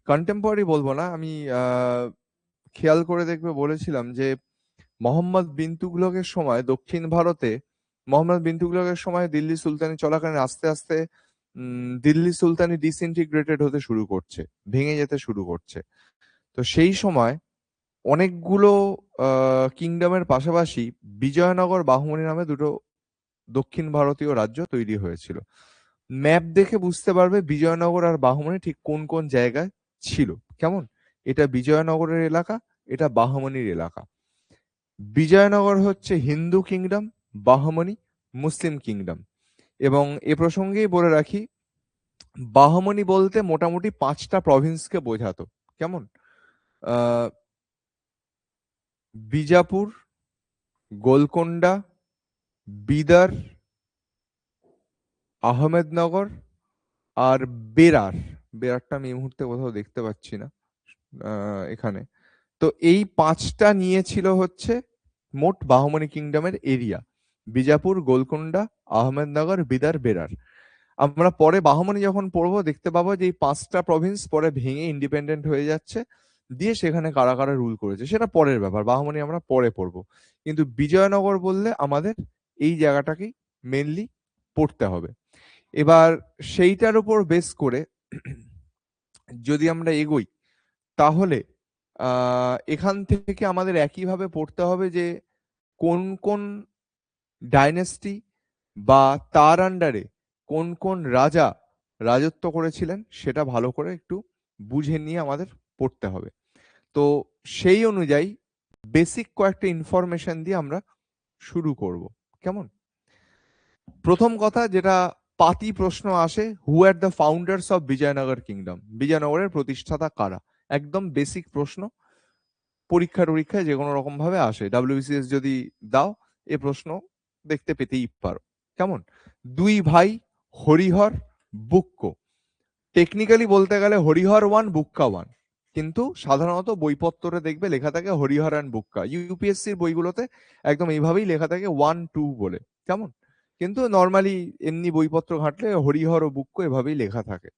Contemporary বলবো না, আমি খেয়াল করে দেখবে বলেছিলাম যে মোহাম্মদ বিন তুগলকের সময় দক্ষিণ ভারতে, মোহাম্মদ বিন তুগলকের সময় দিল্লি সুলতানি চলাকালীন আস্তে আস্তে দিল্লি সুলতানি ডিসইন্টিগ্রেটেড হতে শুরু করছে, ভেঙে যেতে শুরু করছে। তো সেই সময় অনেকগুলো কিংডমের পাশাপাশি বিজয়নগর বাহমনি নামে দুটো দক্ষিণ ভারতীয় রাজ্য তৈরি হয়েছিল। ম্যাপ দেখে বুঝতে পারবে বিজয়নগর আর বাহমনি ঠিক কোন কোন জায়গায় ছিল। কেমন? এটা বিজয়নগরের এলাকা, এটা বাহমনির এলাকা। বিজয়নগর হচ্ছে হিন্দু কিংডম, বাহমনি মুসলিম কিংডম। এবং এ প্রসঙ্গেই বলে রাখি, বাহমনি বলতে মোটামুটি 5টা প্রভিন্সকে বোঝাতো। কেমন? আহ বিজাপুর, গোলকোন্ডা, বিদার, আহমেদনগর আর বেরার। বেরারটা আমি এই মুহূর্তে কোথাও দেখতে পাচ্ছি না এখানে। তো এই 5টা নিয়েছিল হচ্ছে মোট বাহমনি কিংডমের এরিয়া। বিজাপুর, গোলকোন্ডা, আহমেদনগর, বিদার, বেরার। আমরা পরে বাহমনি যখন পড়বো দেখতে পাবো যে এই 5টা প্রভিন্স পরে ভেঙে ইন্ডিপেন্ডেন্ট হয়ে যাচ্ছে, দিয়ে সেখানে কারা কারা রুল করেছে সেটা পরের ব্যাপার, বাহমনি আমরা পরে পড়বো। কিন্তু বিজয়নগর বললে আমাদের এই জায়গাটাকেই মেনলি পড়তে হবে। এবার সেইটার উপর বেস করে যদি আমরা এগোই, তাহলে এখান থেকে আমাদের একইভাবে পড়তে হবে যে কোন কোন ডাইনেস্টি বা তার আন্ডারে কোন কোন রাজা রাজত্ব করেছিলেন সেটা ভালো করে একটু বুঝে নিয়ে আমাদের পড়তে হবে। তো সেই অনুযায়ী বেসিক কয়েকটা ইনফরমেশন দিয়ে আমরা শুরু করব। কেমন? প্রথম কথা যেটা পাতি প্রশ্ন আসে, who are the founders of Vijayanagar kingdom? বিজয়নগরের প্রতিষ্ঠাতা কারা? একদম বেসিক প্রশ্ন, পরীক্ষায় যে কোনো রকম ভাবে আসে। ডাব্লিউবিসিএস যদি দাও এ প্রশ্ন দেখতে পেতেই পারো। কেমন? দুই ভাই হরিহর, বুক্ক। টেকনিক্যালি বলতে গেলে হরিহর 1, বুক্কা 1, কিন্তু সাধারণত বইপত্রে দেখবে লেখা থাকে হরিহর অ্যান্ড বুক্কা। ইউপিএসসির বইগুলোতে একদম এইভাবেই লেখা থাকে 1, 2 বলে। কেমন? কিন্তু নর্মালি এমনি বইপত্র ঘাঁটলে হরিহর ও বুক্ক এভাবেই লেখা থাকে।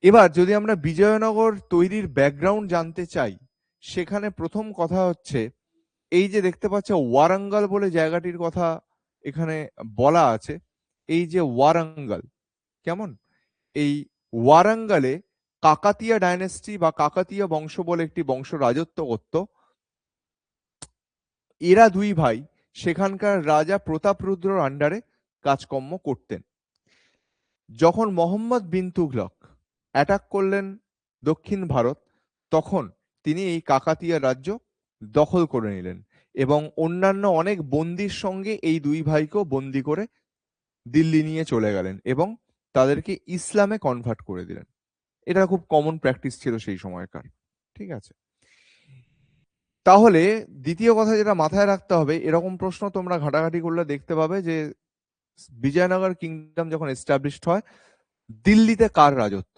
এবার যদি আমরা বিজয়নগর তৈরির ব্যাকগ্রাউন্ড জানতে চাই, সেখানে প্রথম কথা হচ্ছে এই যে দেখতে পাচ্ছ ওয়ারাঙ্গল বলে জায়গাটির কথা এখানে বলা আছে। এই যে ওয়ারাঙ্গল, কেমন? এই ওয়ারাঙ্গলে কাকাতিয়া ডাইনেস্টি বা কাকাতিয়া বংশ বলে একটি বংশ রাজত্ব করত। এরা দুই ভাই সেখানকার রাজা প্রতাপরুদ্রর আন্ডারে কাজকর্ম করতেন। যখন মোহাম্মদ বিন তুগলক অ্যাটাক করলেন দক্ষিণ ভারত, তখন তিনি এই কাকাতিয়া রাজ্য দখল করে নিলেন এবং অন্যান্য অনেক বন্দির সঙ্গে এই দুই ভাইকেও বন্দি করে দিল্লি নিয়ে চলে গেলেন এবং তাদেরকে ইসলামে কনভার্ট করে দিলেন। এটা খুব কমন প্র্যাকটিস ছিল সেই সময়কার। ঠিক আছে? তাহলে দ্বিতীয় কথা যেটা মাথায় রাখতে হবে, এরকম প্রশ্ন তোমরা ঘাটাঘাটি করলে দেখতে পাবে যে বিজয়নগর কিংডম যখন এস্টাবলিশড হয়, দিল্লিতে কার রাজত্ব?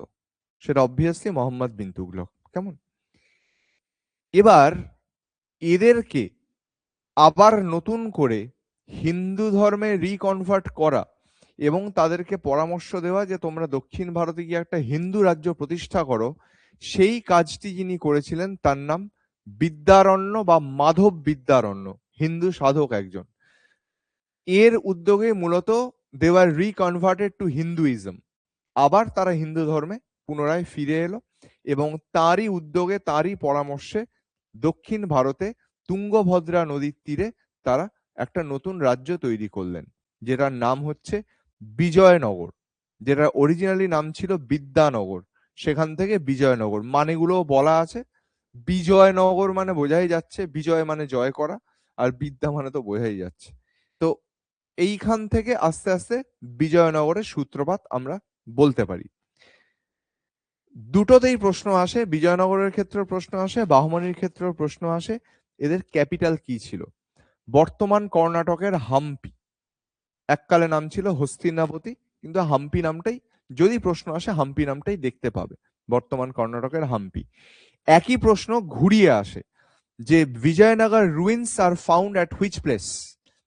সেটা অবভিয়াসলি মোহাম্মদ বিন তুগলক। কেমন? এবার এদেরকে আবার নতুন করে হিন্দু ধর্মে রিকনভার্ট করা এবং তাদেরকে পরামর্শ দেওয়া যে তোমরা দক্ষিণ ভারতে গিয়ে একটা হিন্দু রাজ্য প্রতিষ্ঠা করো, সেই কাজটি যিনি করেছিলেন তার নাম বিদ্যারণ্য বা মাধব বিদ্যারণ্য, হিন্দু সাধক একজন। এর উদ্যোগে মূলত দে ওয়ার রিকনভার্টেড টু হিন্দুইজম। আবার তারা হিন্দু ধর্মে পুনরায় ফিরে এলো এবং তারই উদ্যোগে, তারই পরামর্শে দক্ষিণ ভারতে তুঙ্গভদ্রা নদীর তীরে তারা একটা নতুন রাজ্য তৈরি করলেন, যেটার নাম হচ্ছে বিজয়নগর। যেটা অরিজিনালি নাম ছিল বিদ্যানগর, সেখান থেকে বিজয়নগর। মানেগুলো বলা আছে। বিজয়নগর মানে বোঝাই যাচ্ছে বিজয় মানে জয় করা, আর বিদ্যা মানে তো বোঝাই যাচ্ছে। তো এইখান থেকে আস্তে আস্তে বিজয়নগরের সূত্রপাত আমরা বলতে পারি। দুটোতেই প্রশ্ন আসে, বিজয়নগরের ক্ষেত্রেও প্রশ্ন আসে, বাহমনির ক্ষেত্রেও প্রশ্ন আসে। এদের ক্যাপিটাল কি ছিল? বর্তমান কর্ণাটকের হাম্পি, এককালে নাম ছিল হস্তিনাপতি, কিন্তু হাম্পি নামটাই, যদি প্রশ্ন আসে হাম্পি নামটাই দেখতে পাবে, বর্তমান কর্ণাটকের হাম্পি। একই প্রশ্ন ঘুরিয়ে আসে যে Vijayanagar ruins are found at which place?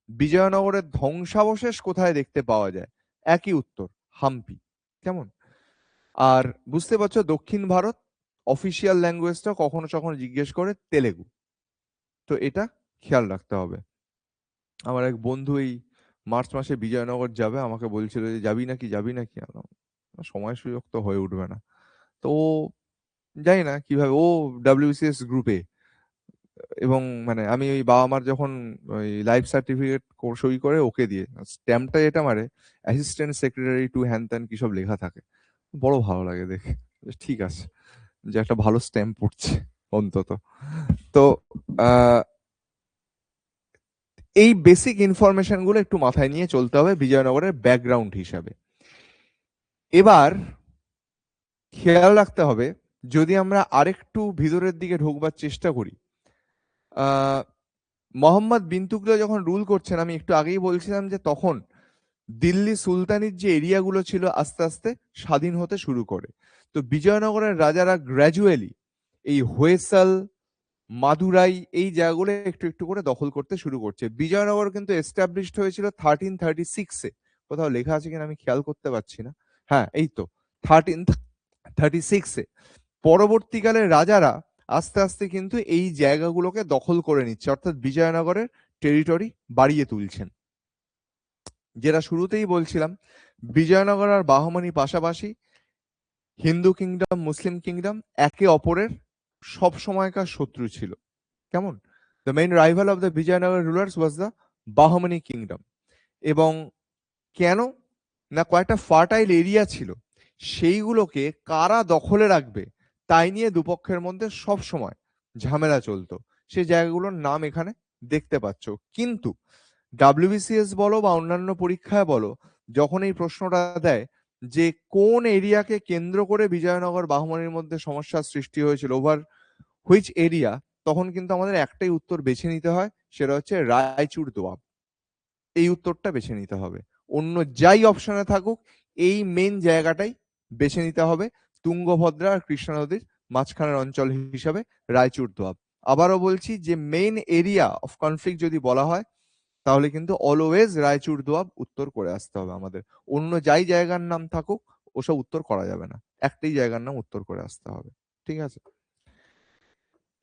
বিজয়নগরের ধ্বংসাবশেষ কোথায় দেখতে পাওয়া যায়? একই উত্তর, হাম্পি। কেমন? আর বুঝতে পারছো দক্ষিণ ভারত অফিসিয়াল ল্যাঙ্গুয়েজটা কখনো কখনো জিজ্ঞেস করে তেলেগু। তো এটা খেয়াল রাখতে হবে। আমার এক বন্ধু এই মার্চ মাসে বিজয়নগর যাবে, আমাকে বলছিল যে যাবি নাকি যাবি নাকি, আমি বললাম, সময় সুযোগ তো হয়ে উঠবে না। তো ও জানি না কিভাবে ও ডাব্লিউসিএস গ্রুপে, এবং মানে আমি ওই বাবা মার যখন ওই লাইফ সার্টিফিকেট সই করে ওকে দিয়ে স্ট্যাম্পটা যেটা মারে, অ্যাসিস্ট্যান্ট সেক্রেটারি টু হ্যান ত্যান কি সব লেখা থাকে, বড় ভালো লাগে দেখে। বেশ ঠিক আছে যে একটা ভালো স্ট্যাম্প পড়ছে অন্তত। তো আহ, এই বেসিক ইনফরমেশন গুলো একটু মাথায় নিয়ে চলতে হবে বিজয়নগরের ব্যাকগ্রাউন্ড হিসাবে। এবার খেয়াল রাখতে হবে, যদি আমরা আরেকটু ভিতরের দিকে ঢোকবার চেষ্টা করি, আহ মোহাম্মদ বিন তুগলক যখন রুল করছেন, আমি একটু আগেই বলছিলাম যে তখন দিল্লি সুলতানির যে এরিয়াগুলো ছিল আস্তে আস্তে স্বাধীন হতে শুরু করে। তো বিজয়নগরের রাজারা গ্র্যাজুয়ালি এই হোয়সাল, মাদুরাই এই জায়গাগুলো একটু একটু করে দখল করতে শুরু করছে। বিজয়নগর কিন্তু এস্টাবলিশড হয়েছিল 1336-এ, কোথাও লেখা আছে কিনা আমি খেয়াল করতে পারছি না। হ্যাঁ এই তো 1336-এ। পরবর্তীকালে রাজারা আস্তে আস্তে কিন্তু এই জায়গাগুলোকে দখল করে নিচ্ছে, অর্থাৎ বিজয়নগরের টেরিটরি বাড়িয়ে তুলছেন। যেটা শুরুতেই বলছিলাম, বিজয়নগর আর বাহমানি পাশাপাশি হিন্দু কিংডম মুসলিম কিংডম একে অপরের সব সময়কার শত্রু ছিল। কেমন? The main rival of the Vijayanagara rulers was the Bahmani kingdom. এবং কেন না, কয়েকটা ফার্টাইল এরিয়া ছিল, সেইগুলোকে কারা দখলে রাখবে তাই নিয়ে দুপক্ষের মধ্যে সব সময় ঝামেলা চলতো। সেই জায়গাগুলোর নাম এখানে দেখতে পাচ্ছ। কিন্তু ডাব্লিউবিসিএস বলো বা অন্যান্য পরীক্ষায় বলো, যখন এই প্রশ্নটা দেয় যে কোন এরিয়াকে কেন্দ্র করে বিজয়নগর বাহুমানির মধ্যে সমস্যার সৃষ্টি হয়েছিল, ওভার হুইচ এরিয়া, তখন কিন্তু আমাদের একটাই উত্তর বেছে নিতে হয়, সেটা হচ্ছে রায়চুর দোয়াব। এই উত্তরটা বেছে নিতে হবে। অন্য যাই অপশনে থাকুক, এই মেন জায়গাটাই বেছে নিতে হবে, তুঙ্গভদ্রা আর কৃষ্ণা নদীর মাঝখানের অঞ্চল হিসাবে রায়চুর দোয়াব। আবারও বলছি যে মেইন এরিয়া অফ কনফ্লিক্ট যদি বলা হয়, তাহলে কিন্তু অলওয়েজ রায়চুর দোয়াব উত্তর করে আসতে হবে আমাদের। অন্য যাই জায়গার নাম থাকুক ওসব উত্তর করা যাবে না, একটাই জায়গার নাম উত্তর করে আসতে হবে। ঠিক আছে,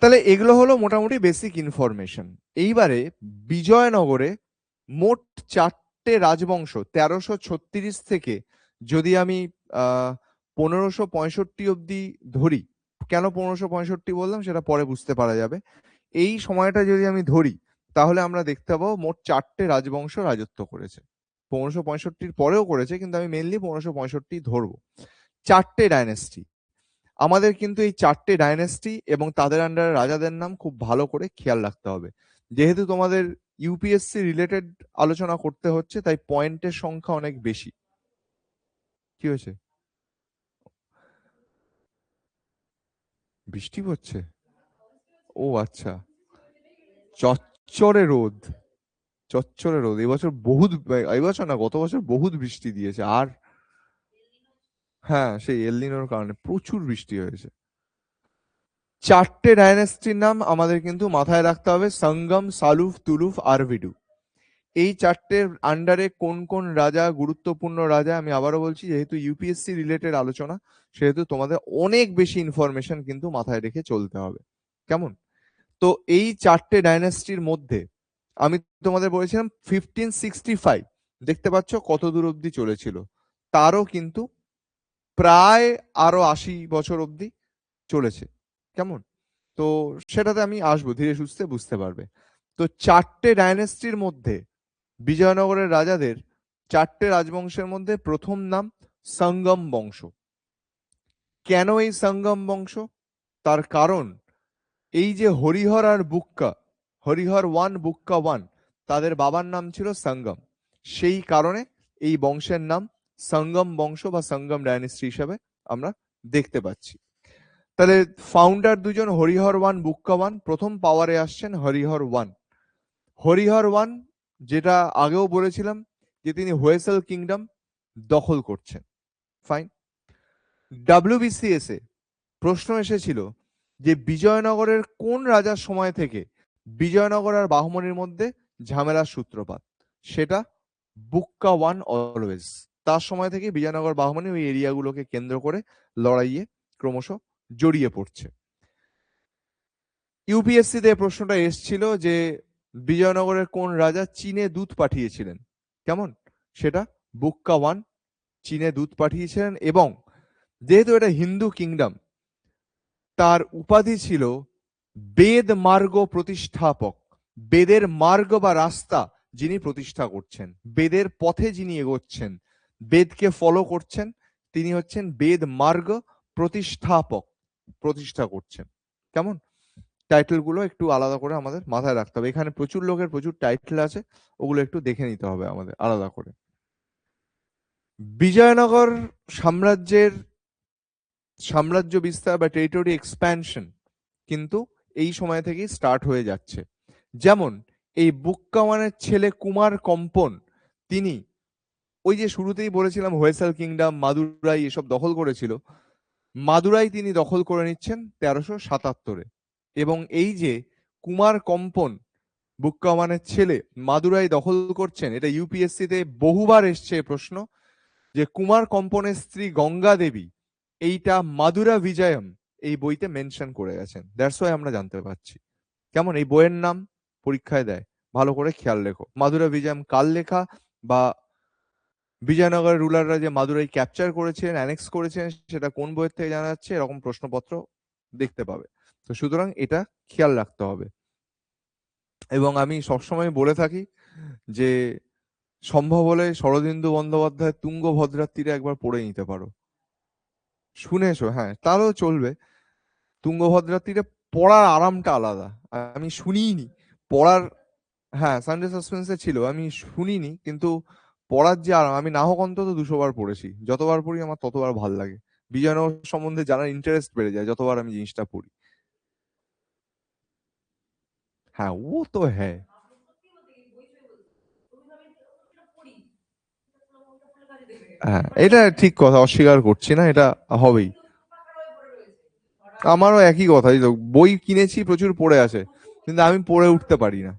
তাহলে এগুলো হলো মোটামুটি বেসিক ইনফরমেশন। এইবারে বিজয়নগরে মোট 4টে রাজবংশ 1336 থেকে, যদি আমি 1565 অব্দি ধরি, কেন 1565 বললাম সেটা পরে বুঝতে পারা যাবে। এই সময়টা যদি আমি ধরি, তাহলে আমরা দেখতে পাবো মোট 4টে রাজবংশ রাজত্ব করেছে। 1565 পরেও করেছে, কিন্তু আমি মেনলি 1565 ধরবো। 4টে ডাইনেস্টি। আমাদের কিন্তু এই 4টে ডাইনেস্টি এবং তাদের আন্ডারে রাজাদের নাম খুব ভালো করে খেয়াল রাখতে হবে। যেহেতু তোমাদের ইউপিএসসি রিলেটেড আলোচনা করতে হচ্ছে, তাই পয়েন্টের সংখ্যা অনেক বেশি। কি হয়েছে? বৃষ্টি পড়ছে? ও আচ্ছা। চচ্চরে রোদ, চচ্চরে রোদ। এবছর বহুত, এবছর না গত বছর বহুত বৃষ্টি দিয়েছে। আর হ্যাঁ, সেই এলনিনোর কারণে প্রচুর বৃষ্টি হয়েছে। 4টে ডাইনেস্টির নাম আমাদের কিন্তু মাথায় রাখতে হবে, সঙ্গম, সালুফ, তুলুফ, আরভিডু। এই 4টের আন্ডারে কোন কোন রাজা গুরুত্বপূর্ণ রাজা, আমি আবারও বলছি, যেহেতু ইউপিএসসি রিলেটেড আলোচনা, সেহেতু তোমাদের অনেক বেশি ইনফরমেশন কিন্তু মাথায় রেখে চলতে হবে। কেমন? তো এই 4টে ডাইনাস্টির মধ্যে আমি তোমাদের বলেছিলাম 1565, দেখতে পাচ্ছ কত দূর অব্দি চলেছিল, তারও কিন্তু প্রায় আরো 80 বছর অব্দি চলেছে। কেমন? তো সেটাতে আমি আসবো, ধীরে সুস্থে বুঝতে পারবে। তো 4টে ডাইনেস্টির মধ্যে বিজয়নগরের রাজাদের 4টে রাজবংশের মধ্যে প্রথম নাম সঙ্গম বংশ। কেন এই সঙ্গম বংশ? তার কারণ এই যে হরিহর আর বুক্কা, হরিহর 1 বুক্কা 1, তাদের বাবার নাম ছিল সঙ্গম। সেই কারণে এই বংশের নাম সঙ্গম বংশ বা সঙ্গম ডাইনেস্টি হিসাবে আমরা দেখতে পাচ্ছি। তাহলে ফাউন্ডার দুজন, হরিহর 1 বুক্কা 1, প্রথম পাওয়ারে আসছেন হরিহর 1। হরিহর 1, যেটা আগেও বলেছিলাম যে তিনি হোয়েসেল কিংডম দখল করছেন। ফাইন। ডাব্লিউবিসিএস এ প্রশ্ন এসেছিল যে বিজয়নগরের কোন রাজার সময় থেকে বিজয়নগর আর বাহুমনির মধ্যে ঝামেলার সূত্রপাত, সেটা বুক্কা 1 অলওয়েজ। তার সময় থেকে বিজয়নগর বাহমানি ওই এরিয়াগুলোকে কেন্দ্র করে লড়াইয়ে ক্রমশ জড়িয়ে পড়ছে। ইউপিএসসি তে প্রশ্নটা এসছিল যে বিজয়নগরের কোন রাজা চীনে দূত পাঠিয়েছিলেন, কেমন, সেটা বুক্কা ওয়ান চীনে দূত পাঠিয়েছিলেন, এবং যেহেতু এটা হিন্দু কিংডম তার উপাধি ছিল বেদ মার্গ প্রতিষ্ঠাপক। বেদের মার্গ বা রাস্তা যিনি প্রতিষ্ঠা করছেন, বেদের পথে যিনি এগোচ্ছেন, বেদকে ফলো করছেন, তিনি হচ্ছেন বেদ মার্গ প্রতিষ্ঠাপক, প্রতিষ্ঠা করছেন। কেমন, টাইটেল গুলো একটু আলাদা করে আমাদের মাথায় রাখতে হবে। এখানে প্রচুর লোকের প্রচুর টাইটেল আছে, ওগুলো একটু দেখে নিতে হবে আমাদের আলাদা করে। বিজয়নগর সাম্রাজ্যের সাম্রাজ্য বিস্তার বা টেরিটরি এক্সপ্যানশন কিন্তু এই সময় থেকেই স্টার্ট হয়ে যাচ্ছে। যেমন এই বুক্কাওয়ানের ছেলে কুমার কম্পন, তিনি ওই যে শুরুতেই বলেছিলাম হোয়সাল কিংডম, মাদুরাই এসব দখল করেছিল, মাদুরাই তিনি দখল করে নিচ্ছেন 1377-এ। এবং এই যে কুমার কম্পন বুক্কাওয়ানের ছেলে মাদুরাই দখল করছেন, এটা ইউপিএসসি তে বহুবার এসছে প্রশ্ন, যে কুমার কম্পনের স্ত্রী গঙ্গা দেবী এইটা মাদুরা বিজয়ম এই বইতে মেনশন করে গেছেন, দ্যাটস ওয়াই আমরা জানতে পারছি। কেমন, এই বইয়ের নাম পরীক্ষায় দেয়, ভালো করে খেয়াল রেখো। মাদুরা বিজয়ম কাল লেখা, বা বিজয়নগরের রুলাররা যে মাদুরাই ক্যাপচার করেছিলেন, অ্যানেক্স করেছেন, সেটা কোন বইয়ের থেকে জানা যাচ্ছে, এরকম প্রশ্নপত্র দেখতে পাবে। তো সুতরাং এটা খেয়াল রাখতে হবে। এবং আমি সবসময় বলে থাকি যে সম্ভব হলে শরদিন্দু বন্দ্যোপাধ্যায় তুঙ্গভদ্রার তীরে একবার পড়ে নিতে পারো। শুনেছো? হ্যাঁ, তাহলেও চলবে। তুঙ্গভদ্রার তীরে পড়ার আরামটা আলাদা। আমি শুনিনি পড়ার, হ্যাঁ সানডে সাসপেন্সে ছিল, আমি শুনিনি, কিন্তু পড়ার যে আরাম, আমি না হোক অন্তত 200 বার পড়েছি, যতবার পড়ি আমার ততবার ভাল লাগে। বিজয়নগর সম্বন্ধে জানার ইন্টারেস্ট বেড়ে যায় যতবার আমি জিনিসটা পড়ি। হ্যাঁ ও তো হ্যাঁ, হ্যাঁ এটা ঠিক কথা, অস্বীকার করছি না, এটা হবেই। আমারও একই কথা, এই তো বই কিনেছি প্রচুর পড়ে আছে, কিন্তু আমি পড়ে উঠতে পারি না।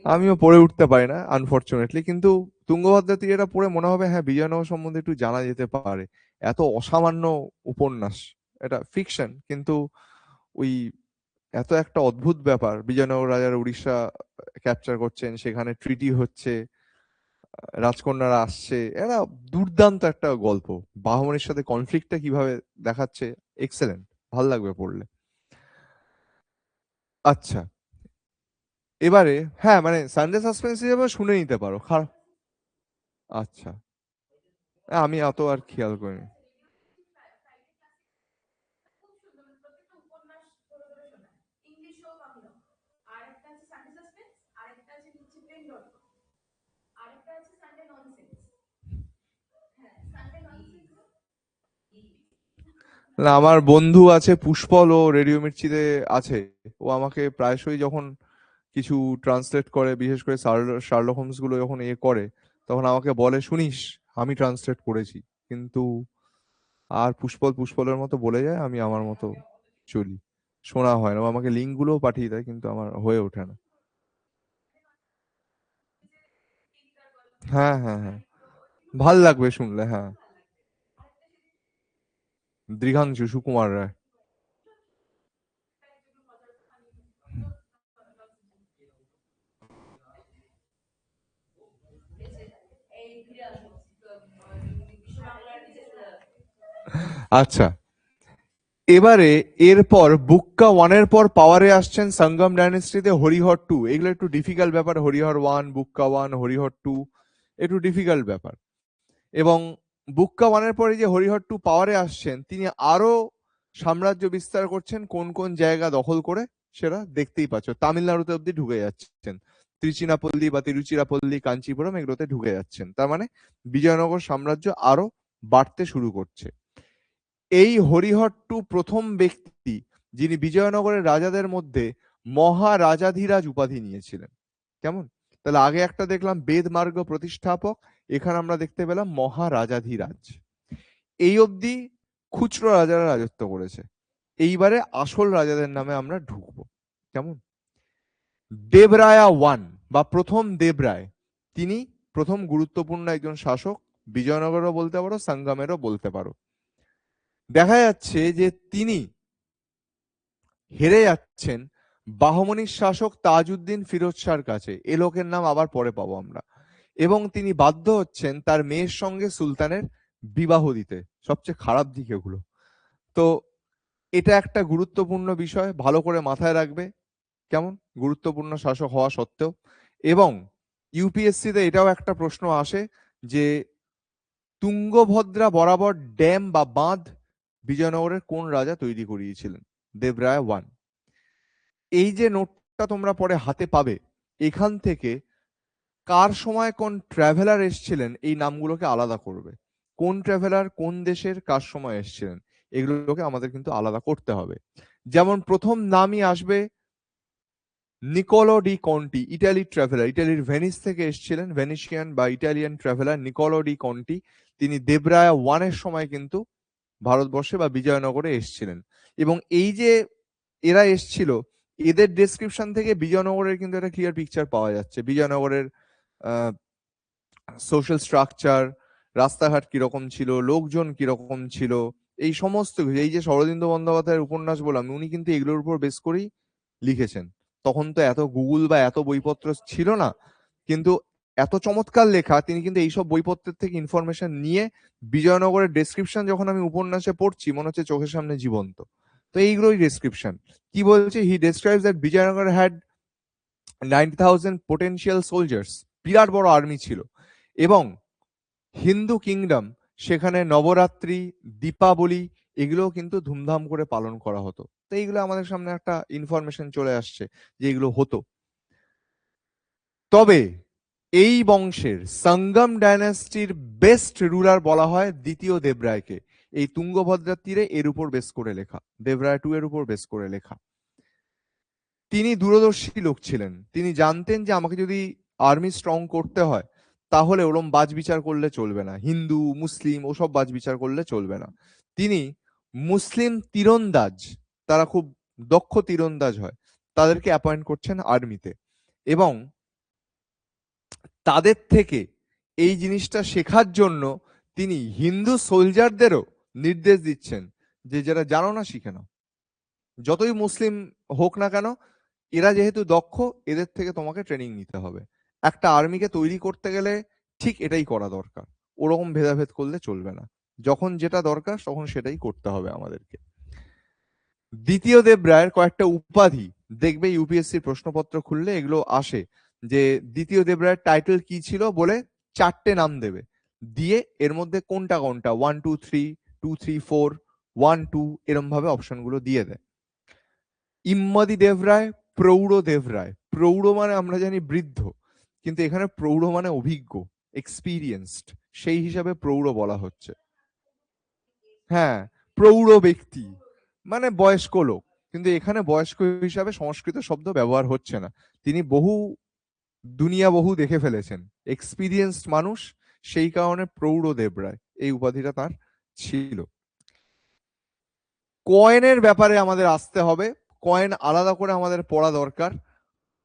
আমিও পড়ে উঠতে পারি না আনফরচুনেটলি, কিন্তু তুঙ্গভদ্রা তীরেটা পড়ে মনে হবে হ্যাঁ বিজয়নগর সম্বন্ধে একটু জানা যেতে পারে। এত অসামান্য উপন্যাস, এটা ফিকশন, কিন্তু ওই এত একটা অদ্ভুত ব্যাপার, বিজয়নগর রাজার উড়িষ্যা ক্যাপচার করছেন, সেখানে ট্রিটি হচ্ছে, রাজকন্যারা আসছে, এরা দুর্দান্ত একটা গল্প। বাহমনির সাথে কনফ্লিক্টটা কিভাবে দেখাচ্ছে, এক্সেলেন্ট, ভাল লাগবে পড়লে। আচ্ছা, এবারে হ্যাঁ মানে সানডে সাসপেন্স হিসেবে শুনে নিতে পারো, খারাপ। আচ্ছা, আমি অত আর খেয়াল করিনি। না আমার বন্ধু আছে পুষ্পল, ও রেডিও মির্চিতে আছে, ও আমাকে প্রায়শই যখন কিছু ট্রান্সলেট করে, বিশেষ করে শার্লক হোমস গুলো যখন করে, তখন আমাকে বলে শুনিস আমি ট্রান্সলেট করেছি, কিন্তু আর পুষ্পল পুষ্পলের মতো বলে যায়, আমি আমার মতো চলি, শোনা হয় না। ও আমাকে লিঙ্ক গুলোও পাঠিয়ে দেয়, কিন্তু আমার হয়ে ওঠে না। হ্যাঁ হ্যাঁ হ্যাঁ, ভাল লাগবে শুনলে, হ্যাঁ। দৃঘাংশু সুকুমার রায়। আচ্ছা, এবারে এরপর বুক্কা ওয়ানের পর পাওয়ারে আসছেন সঙ্গম ডাইনেস্টিতে হরিহর টু। এগুলো একটু ডিফিকাল্ট ব্যাপার, Harihara one, Bukka one, Harihara two, একটু ডিফিকাল্ট ব্যাপার। এবং বুক্কা ওয়ানের পরে যে হরিহর টু পাওয়ারে আসছেন, তিনি আরো সাম্রাজ্য বিস্তার করছেন, কোন কোন জায়গা দখল করে সেটা দেখতেই পাচ্ছ, তামিলনাড়ুতে অব্দি ঢুকে যাচ্ছেন, ত্রিচিনাপল্লী বা তিরুচিরাপল্লী, কাঞ্চিপুরম এগুলোতে ঢুকে যাচ্ছেন। তার মানে বিজয়নগর সাম্রাজ্য আরো বাড়তে শুরু করছে। এই হরিহর টু প্রথম ব্যক্তি যিনি বিজয়নগরের রাজাদের মধ্যে মহারাজাধিরাজ উপাধি নিয়েছিলেন। কেমন, তাহলে আগে একটা দেখলাম বেদমার্গ প্রতিষ্ঠাপক, এখানে আমরা দেখতে পেলাম মহারাজাধিরাজ। এই অবধি খুচরো রাজারা রাজত্ব করেছে, এইবারে আসল রাজাদের নামে আমরা ঢুকবো। কেমন, দেবরায়া ওয়ান বা প্রথম দেবরায়, তিনি প্রথম গুরুত্বপূর্ণ একজন শাসক, বিজয়নগরও বলতে পারো, সঙ্গমেরও বলতে পারো। দেখা যাচ্ছে যে তিনি হেরে যাচ্ছেন বাহমনির শাসক তাজউদ্দিন ফিরোজ শাহর কাছে। এ লোকের নাম আবার পরে পাবো আমরা। এবং তিনি বাধ্য হচ্ছেন তার মেয়ের সঙ্গে সুলতানের বিবাহ দিতে। সবচেয়ে খারাপ দিক এগুলো। তো এটা একটা গুরুত্বপূর্ণ বিষয়, ভালো করে মাথায় রাখবে, কেমন, গুরুত্বপূর্ণ শাসক হওয়া সত্ত্বেও। এবং ইউপিএসসিতে এটাও একটা প্রশ্ন আসে যে তুঙ্গভদ্রা বরাবর ড্যাম বা বাঁধ বিজয়নগরের কোন রাজা তৈরি করিয়েছিলেন? দেবরায় 1। এই যে নোটটা তোমরা পরে হাতে পাবে, এখান থেকে কার সময় কোন ট্রাভেলার এসছিলেন এই নামগুলোকে আলাদা করবে। কোন ট্রাভেলার কোন দেশের কার সময় এসছিলেন এগুলোকে আমাদের কিন্তু আলাদা করতে হবে। যেমন প্রথম নামই আসবে নিকোলো ডি কন্টি, ইটালির ট্রাভেলার, ইটালির ভেনিস থেকে এসেছিলেন, ভেনিসিয়ান বা ইটালিয়ান ট্রাভেলার নিকোলো ডি কন্টি। তিনি দেবরায়া 1 এর সময় কিন্তু ভারতবর্ষে বা বিজয়নগরে এসেছিলেন। এবং এই যে এরা এসছিল, এদের ডেসক্রিপশন থেকে বিজয়নগরের কিন্তু একটা ক্লিয়ার পিকচার পাওয়া যাচ্ছে। বিজয়নগরের সোশ্যাল স্ট্রাকচার, রাস্তাঘাট কিরকম ছিল, লোকজন কিরকম ছিল, এই সমস্ত কিছু। এই যে শরদিন্দু বন্দ্যোপাধ্যায়ের উপন্যাস বললাম, উনি কিন্তু এগুলোর উপর বেস করেই লিখেছেন। তখন তো এত গুগল বা এত বইপত্র ছিল না, কিন্তু এত চমৎকার লেখা, তিনি কিন্তু এইসব বইপত্রের থেকে ইনফরমেশন নিয়ে বিজয়নগরের ডেসক্রিপশন যখন আমি উপন্যাসে পড়ছি মনে হচ্ছে চোখের সামনে জীবন্ত। তো এইগুলোই ডেসক্রিপশন। কি বলছে? He describes that Vijayanagar had 90,000 potential soldiers, বিরাট বড় আর্মি ছিল। এবং হিন্দু কিংডম, সেখানে নবরাত্রি, দীপাবলি এগুলোও কিন্তু ধুমধাম করে পালন করা হতো। তো এইগুলো আমাদের সামনে একটা ইনফরমেশন চলে আসছে যে এগুলো হতো। তবে এই বংশের সঙ্গম ডাইনাস্টির বেস্ট রুলার বলা হয় দ্বিতীয় দেবরায়কে। এই তুঙ্গভদ্রার তীরে এর উপর বেস করে লেখা, দেবরায় 2 এর উপর বেস করে লেখা। তিনি দূরদর্শী লোক ছিলেন। তিনি জানতেন যে আমাকে যদি আর্মি স্ট্রং করতে হয় তাহলে ওরম বাজবিচার করলে চলবে না, হিন্দু মুসলিম ওসব বাজবিচার করলে চলবে না। তিনি মুসলিম তীরন্দাজ, তারা খুব দক্ষ তীরন্দাজ হয়, তাদেরকে অ্যাপয়েন্ট করছেন আর্মিতে। এবং তাদের থেকে এই জিনিসটা শেখার জন্য তিনি হিন্দু সোলজারদেরও নির্দেশ দিচ্ছেন যে যারা জানো না শিখে নাও, যতই মুসলিম হোক না কেন, এরা যেহেতু দক্ষ, এদের থেকে তোমাকে ট্রেনিং নিতে হবে। একটা আর্মিকে তৈরি করতে গেলে ঠিক এটাই করা দরকার, ওরকম ভেদাভেদ করলে চলবে না। যখন যেটা দরকার তখন সেটাই করতে হবে আমাদেরকে। দ্বিতীয় দেবরায়ের কয়েকটা উপাধি দেখবে ইউপিএসসি প্রশ্নপত্র খুললে এগুলো আসে, যে দ্বিতীয় দেবরায়ের টাইটেল কি ছিল বলে 4টে নাম দেবে, দিয়ে এর মধ্যে কোনটা কোনটা 1 2 3 2 3 4 1 2 এরম ভাবে অপশনগুলো দিয়ে দেয়। ইম্মাদি দেবরায়, প্রৌঢ় দেবরায়। প্রৌঢ় মানে আমরা জানি বৃদ্ধ, কিন্তু এখানে প্রৌঢ় মানে অভিজ্ঞ, এক্সপিরিয়েন্সড, সেই হিসাবে প্রৌঢ় বলা হচ্ছে। হ্যাঁ, প্রৌঢ় ব্যক্তি মানে বয়স্ক লোক, কিন্তু এখানে বয়স্ক হিসাবে সংস্কৃত শব্দ ব্যবহার হচ্ছে না। তিনি বহু দুনিয়া বহু দেখে ফেলেছেন, এক্সপিরিয়েন্সড মানুষ, সেই কারণে প্রৌঢ় দেবরায় এই উপাধিটা তার ছিল। কয়েনের ব্যাপারে আমাদের আসতে হবে, কয়েন আলাদা করে আমাদের পড়া দরকার।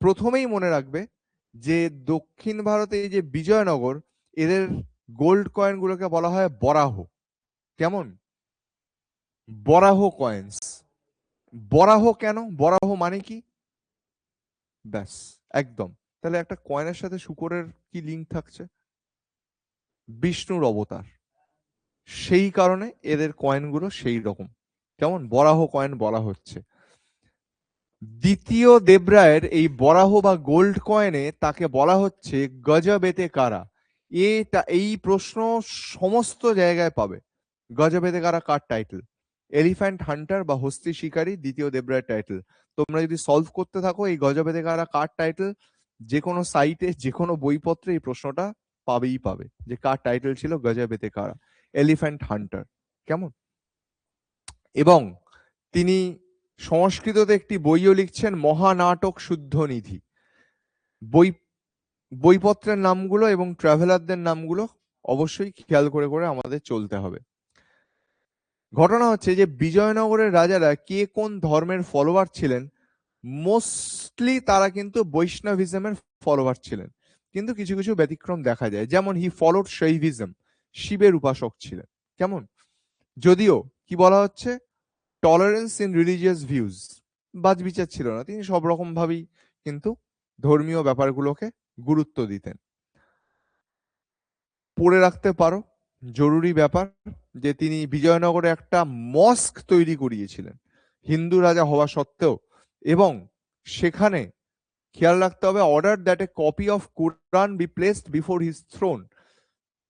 প্রথমেই মনে রাখবে যে দক্ষিণ ভারতে এই যে বিজয়নগর, এদের গোল্ড কয়েন গুলোকে বলা হয় বরাহ। কেমন? বরাহ কয়েন্স। বরাহ কেন? বরাহ মানে কি? ব্যাস, একদম। তাহলে একটা কয়েনের সাথে শুকরের কি লিঙ্ক থাকছে? বিষ্ণুর অবতার, সেই কারণে এদের কয়েনগুলো সেই রকম। কেমন? বরাহ কয়েন বলা হচ্ছে। দ্বিতীয় দেবরায়ের এই বরাহ বা গোল্ড কয়েনে তাকে বলা হচ্ছে গজবেতে কারা। এই প্রশ্ন সমস্ত জায়গায় পাবে। গজবেতে কারা কার টাইটেল? এলিফ্যান্ট হান্টার বা হস্তি শিকারী দ্বিতীয় দেবরায়ের টাইটেল। তোমরা যদি সলভ করতে থাকো এই গজবেতে কারা কার টাইটেল, যে কোনো সাইটে যে কোনো বইপত্রে এই প্রশ্নটা পাবেই পাবে, যে কার টাইটেল ছিল গজবেতে কারা, এলিফ্যান্ট হান্টার। কেমন? এবং তিনি সংস্কৃততে একটি বইও লিখছেন, মহানাটক শুদ্ধ নিধি। বই বইপত্রের নামগুলো এবং ট্রাভেলারদের নামগুলো অবশ্যই খেয়াল করে করে আমাদের চলতে হবে। ঘটনা হচ্ছে যে বিজয়নগরের রাজারা কে কোন ধর্মের ফলোয়ার ছিলেন, মোস্টলি তারা কিন্তু বৈষ্ণবিজমের ফলোয়ার ছিলেন। কিন্তু কিছু কিছু ব্যতিক্রম দেখা যায়, যেমন হি ফলোড শৈভিজম, শিবের উপাসক ছিলেন। কেমন? যদিও কি বলা হচ্ছে, টলারেন্স ইন রিলিজিয়াস ভিউজ, বাজবিচার ছিল না, তিনি সব রকম ভাবেই কিন্তু ধর্মীয় ব্যাপারগুলোকে গুরুত্ব দিতেন। পড়ে রাখতে পারো, জরুরি ব্যাপার, যে তিনি বিজয়নগরে একটা মস্ক তৈরি করিয়েছিলেন হিন্দু রাজা হওয়া সত্ত্বেও, এবং সেখানে খেয়াল রাখতে হবে, order that a copy of Quran be placed before his throne.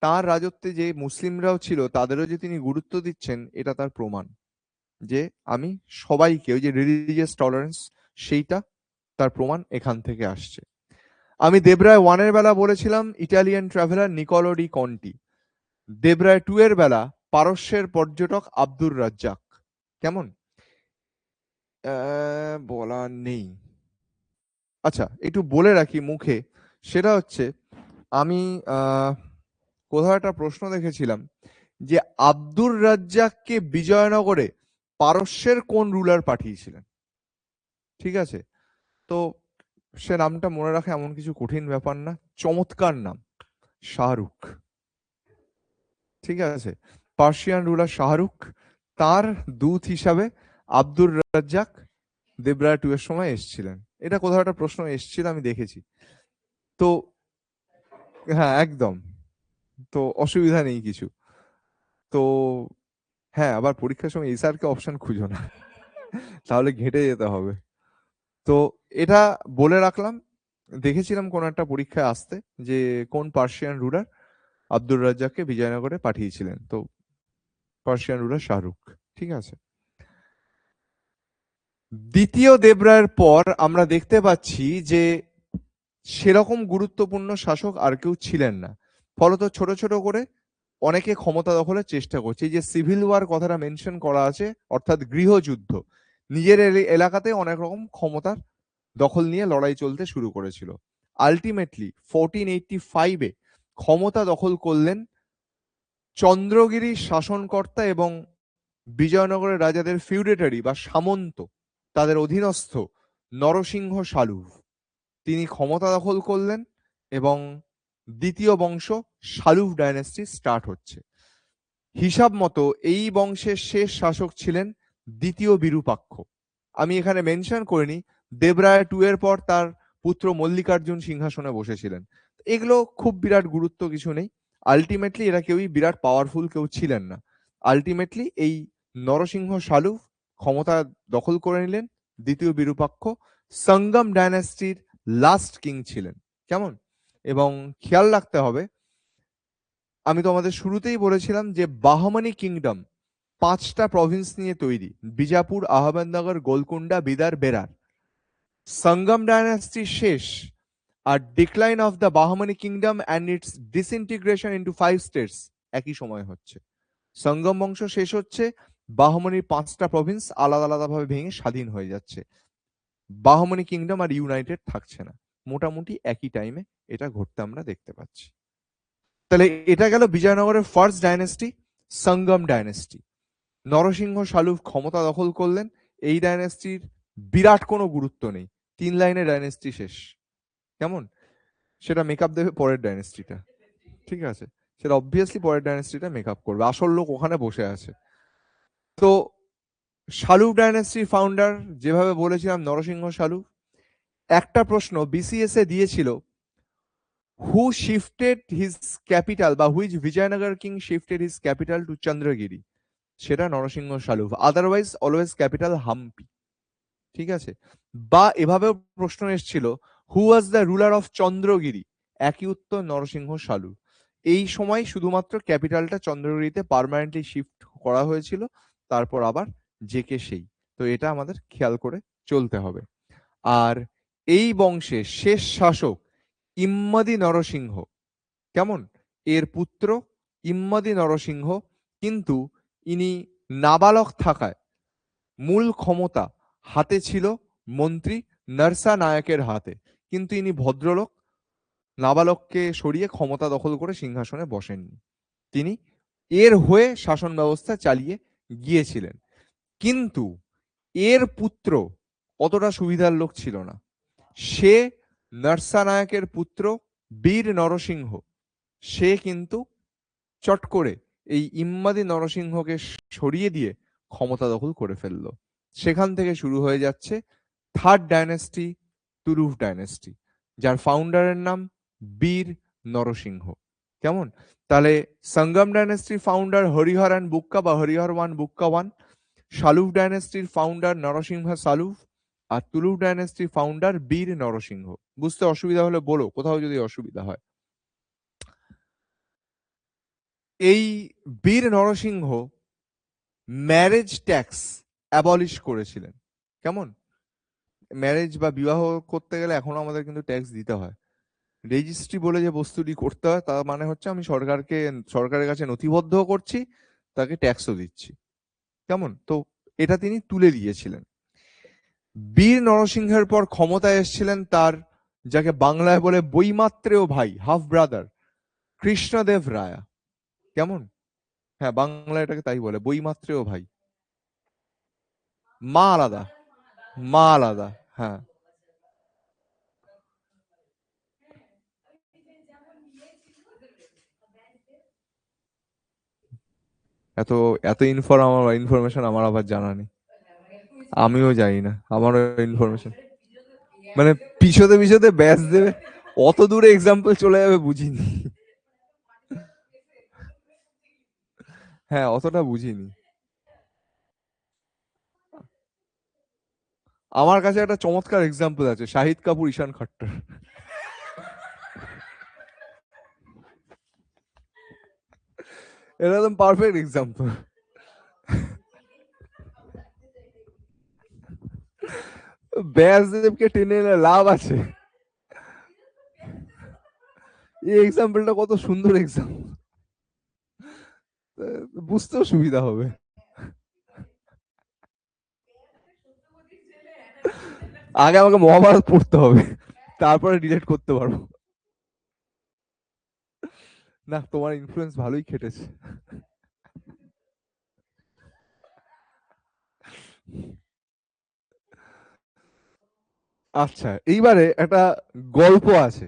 তার রাজত্বে যে মুসলিমরাও ছিল তাদেরও যে তিনি গুরুত্ব দিচ্ছেন, এটা তার প্রমাণ যে আমি সবাইকে, ওই যে রিলিজিয়াস টলারেন্স, সেইটা তার প্রমাণ এখান থেকে আসছে। আমি দেবরায় 1 এর বেলা বলেছিলাম Italian traveller Niccolo de Conti, Devaraya 2 এর বেলা পারস্যের পর্যটক আব্দুর রাজ্জাক। কেমন? বলা নেই, আচ্ছা একটু বলে রাখি মুখে, সেটা হচ্ছে আমি কোথাও একটা প্রশ্ন দেখেছিলাম যে আব্দুর রাজ্জাককে বিজয়নগরে পারস্যের কোন রুলার পাঠিয়েছিলেন। ঠিক আছে, তো সে নামটা মনে রাখা এমন কিছু কঠিন ব্যাপার না, চমৎকার নাম, শাহরুখ। ঠিক আছে, পার্সিয়ান রুলার শাহরুখ, তার দূত হিসাবে আব্দুর রাজ্জাক দেবরায় 2 এর সময় এসেছিলেন। এটা কোথাও একটা প্রশ্ন এসেছিল, আমি দেখেছি। তো হ্যাঁ একদম, তো অসুবিধা নেই কিছু। তো হ্যাঁ, আবার পরীক্ষার সময় এসআরকে অপশন খুঁজো না, তাহলে ঘেঁটে যেতে হবে। তো এটা বলে রাখলাম, দেখেছিলাম কোন একটা পরীক্ষায় আসতে যে কোন পার্সিয়ান রুলার আব্দুর রাজ্জাককে বিজয়নগরে পাঠিয়েছিলেন, তো পার্সিয়ান রুলার শাহরুখ। ঠিক আছে, দ্বিতীয় দেবরায়ের পর আমরা দেখতে পাচ্ছি যে সেরকম গুরুত্বপূর্ণ শাসক আর কেউ ছিলেন না, ফলত ছোট ছোট করে অনেকে ক্ষমতা দখলের চেষ্টা করছে। এই যে সিভিল ওয়ার কথাটা মেনশন করা আছে, অর্থাৎ গৃহযুদ্ধ, নিজের এলাকাতে অনেক রকম ক্ষমতার দখল নিয়ে লড়াই চলতে শুরু করেছিল। আলটিমেটলি 1485-এ ক্ষমতা দখল করলেন চন্দ্রগিরি শাসনকর্তা এবং বিজয়নগরের রাজাদের ফিউডেটারি বা সামন্ত, তাদের অধীনস্থ নরসিংহ সালুভ। তিনি ক্ষমতা দখল করলেন এবং দ্বিতীয় বংশ সালুভ ডাইনেস্টি স্টার্ট হচ্ছে। হিসাব মতো এই বংশের শেষ শাসক ছিলেন দ্বিতীয় বিরূপাক্ষ। আমি এখানে মেনশন করিনি, দেবরায় 2 এর পর তার পুত্র মল্লিকার্জুন সিংহাসনে বসেছিলেন। এগুলো খুব বিরাট গুরুত্ব কিছু নেই, আলটিমেটলি এরা কেউই বিরাট পাওয়ারফুল কেউ ছিলেন না। আলটিমেটলি এই নরসিংহ সালুভ ক্ষমতা দখল করে নিলেন, দ্বিতীয় বিরূপাক্ষ সঙ্গম ডাইনাস্টির লাস্ট কিং ছিলেন। কেমন? এবং খেয়াল রাখতে হবে, আমি তোমাদের শুরুতেই বলেছিলাম যে বাহমানি কিংডম 5টা প্রভিন্স নিয়ে তৈরি, বিজাপুর, আহমেদনগর, গোলকুন্ডা, বিদার, বেরার। সঙ্গম ডাইনাস্টি শেষ আর decline of the Bahmani kingdom and its disintegration into 5 states একই সময় হচ্ছে। সঙ্গম বংশ শেষ হচ্ছে, বাহমানির 5টা প্রভিন্স আলাদা আলাদা ভাবে ভেঙে স্বাধীন হয়ে যাচ্ছে, বাহমানি কিংডম আর ইউনাইটেড থাকছে না। মোটামুটি একই টাইমে এটা ঘটতে আমরা দেখতে পাচ্ছি। তাহলে এটা গেল বিজয়নগরের ফার্স্ট ডাইনেস্টি, সঙ্গম ডাইনেস্টি। নরসিংহ সালুভ ক্ষমতা দখল করলেন, এই ডাইনেস্টির বিরাট কোনো গুরুত্ব নেই, 3 লাইনে ডাইনেস্টি শেষ। কেমন? সেটা মেকআপ দেবে পরের ডাইনেস্টিটা। ঠিক আছে, সেটা অবভিয়াসলি পরের ডাইনেস্টিটা মেকআপ করবে, আসল লোক ওখানে বসে আছে। তো সালুভ ডাইনেস্টির ফাউন্ডার যেভাবে বলেছিলাম নরসিংহ সালুভ। একটা প্রশ্ন বিসিএস এ দিয়েছিল, হু শিফটেড হিজ ক্যাপিটাল বা which Vijayanagar king shifted his capital to Chandragiri, সেটা Narasimha Saluva, otherwise always capital Hampi. ঠিক আছে, বা এভাবেও প্রশ্ন এসেছিল, who was the ruler of Chandragiri, একই উত্তর নরসিংহ সালু। এই সময় শুধুমাত্র ক্যাপিটালটা চন্দ্রগিরিতে পার্মানেন্টলি শিফট করা হয়েছিল, তারপর আবার জেকে সেই। তো এটা আমাদের খেয়াল করে চলতে হবে। আর এই বংশের শেষ শাসক ইম্মাদি নরসিংহ। কেমন? এর পুত্র ইম্মাদি নরসিংহ, কিন্তু ইনি নাবালক থাকায় মূল ক্ষমতা হাতে ছিল মন্ত্রী নরসা নায়কের হাতে, কিন্তু ইনি ভদ্রলোক, নাবালককে সরিয়ে ক্ষমতা দখল করে সিংহাসনে বসেননি, তিনি এর হয়ে শাসন ব্যবস্থা চালিয়ে গিয়েছিলেন। কিন্তু এর পুত্র অতটা সুবিধার লোক ছিল না, সে নরসা নায়কের পুত্র বীর নরসিংহ সে কিন্তু চট করে এই ইম্মাদি নরসিংহকে সরিয়ে দিয়ে ক্ষমতা দখল করে ফেললো। সেখান থেকে শুরু হয়ে যাচ্ছে থার্ড ডাইনেস্টি, তুলুভ ডাইনেস্টি, যার ফাউন্ডারের নাম বীর নরসিংহ। কেমন? তাহলে সঙ্গম ডাইনেস্টির ফাউন্ডার হরিহর অ্যান্ড বুক্কা বা হরিহর ওয়ান বুক্কা ওয়ান, শালুভ ডাইনেস্টির ফাউন্ডার নরসিংহ শালুভ, আর তুলুভ ডাইনেস্টির ফাউন্ডার বীর নরসিংহ। বুঝতে অসুবিধা হলে বলো, কোথাও যদি অসুবিধা হয়। এই বীর নরসিংহ ম্যারেজ ট্যাক্স অ্যাবলিশ করেছিলেন। কেমন? ম্যারেজ বা বিবাহ করতে গেলে এখনো আমাদের কিন্তু ট্যাক্স দিতে হয়। রেজিস্ট্রি বলে যে বস্তুটি করতে হয় তার মানে হচ্ছে আমি সরকারের কাছে নথিবদ্ধ করছি, তাকে ট্যাক্সও দিচ্ছি। কেমন? তো এটা তিনি তুলে দিয়েছিলেন। বীর নরসিংহের পর ক্ষমতায় এসেছিলেন তার, যাকে বাংলায় বলে বৈমাত্রেয় ভাই, হাফ ব্রাদার, কৃষ্ণদেব রায়া। কেমন? হ্যাঁ, বাংলায় এটাকে তাই বলে, বৈমাত্রেয় ভাই। মা আলাদা, মা আলাদা। হ্যাঁ, এত এত ইনফরমেশন আমার আবার জানা নেই। আমিও জানি না, আমারও ইনফরমেশন মানে পিছতে পিছতে ব্যাচ দেবে, অত দূরে এক্সাম্পল চলে যাবে বুঝিনি। হ্যাঁ, অতটা বুঝিনি। আমার কাছে একটা চমৎকার এক্সাম্পল আছে, শাহিদ কাপুর, ঈশান খট্টর। এটা একদম পারফেক্ট এক্সাম্পল। ব্যাসদেবকে টেনে এনে লাভ আছে? এই এক্সাম্পলটা কত সুন্দর এক্সাম্পল, বুঝতেও সুবিধা হবে। আগে আমাকে মহাভারত পড়তে হবে, তারপরে রিলেট করতে পারবো। না, তোমার ইনফ্লুয়েন্স ভালোই খেটেছে। আচ্ছা, এইবারে একটা গল্প আছে।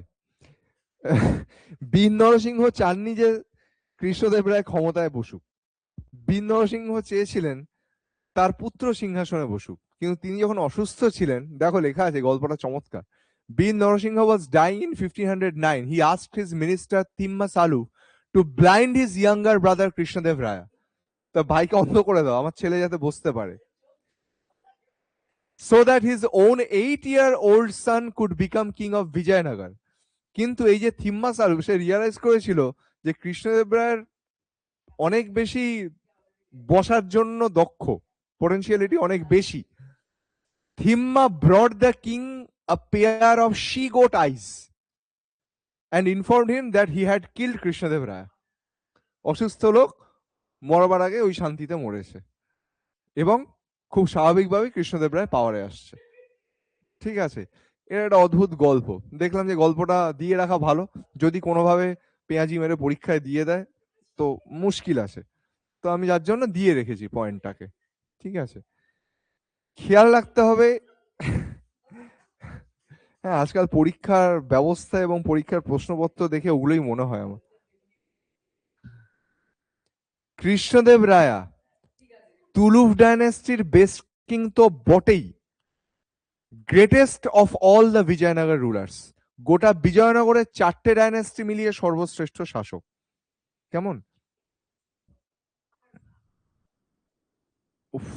বীর নরসিংহ চাননি যে কৃষ্ণদেব রায় ক্ষমতায় বসুক। বীর নরসিংহ চেয়েছিলেন তার পুত্র সিংহাসনে বসুক, কিন্তু তিনি যখন অসুস্থ ছিলেন, দেখো লেখা আছে, গল্পটা চমৎকার। বীর Narasimha was dying in 1509. He asked his minister Timma Salu to blind his younger brother Krishnadeva Raya. তা ভাইকে অন্ধ করে দাও, আমার ছেলে যাতে বসতে পারে, so that his own 8-year-old son could become king of Vijayanagar. কিন্তু এই যে থিম্মা সালু, সে রিয়ালাইজ করেছিল যে কৃষ্ণদেব রায়ের অনেক বেশি বসার জন্য দক্ষ, পোটেনশিয়ালিটি অনেক বেশি। Thimma brought the king a pair of she-goat eyes and informed him that he had killed Krishnadeva রায়। অসুস্থ লোক মরবার আগে ওই শান্তিতে মরেছে, এবং খুব স্বাভাবিকভাবে কৃষ্ণদেব রায় পাওয়ারে আসছে। ঠিক আছে, এটা একটা অদ্ভুত গল্প। দেখলাম যে গল্পটা দিয়ে রাখা ভালো, যদি কোনোভাবে পেঁয়াজি মেরে পরীক্ষায় দিয়ে দেয় তো মুশকিল আছে। তো আমি যার জন্য দিয়ে রেখেছি পয়েন্টটাকে। ঠিক আছে, খেয়াল রাখতে হবে। হ্যাঁ, আজকাল পরীক্ষার ব্যবস্থা এবং পরীক্ষার প্রশ্নপত্র দেখে ওগুলোই মনে হয় আমার। কৃষ্ণদেব রায়া তুলুভ ডাইনেস্টির বেস্ট কিং তো বটেই, greatest of all the Vijayanagara rulers. গোটা বিজয়নগরের 4টে ডাইনেস্টি মিলিয়ে সর্বশ্রেষ্ঠ শাসক। কেমন? উফ,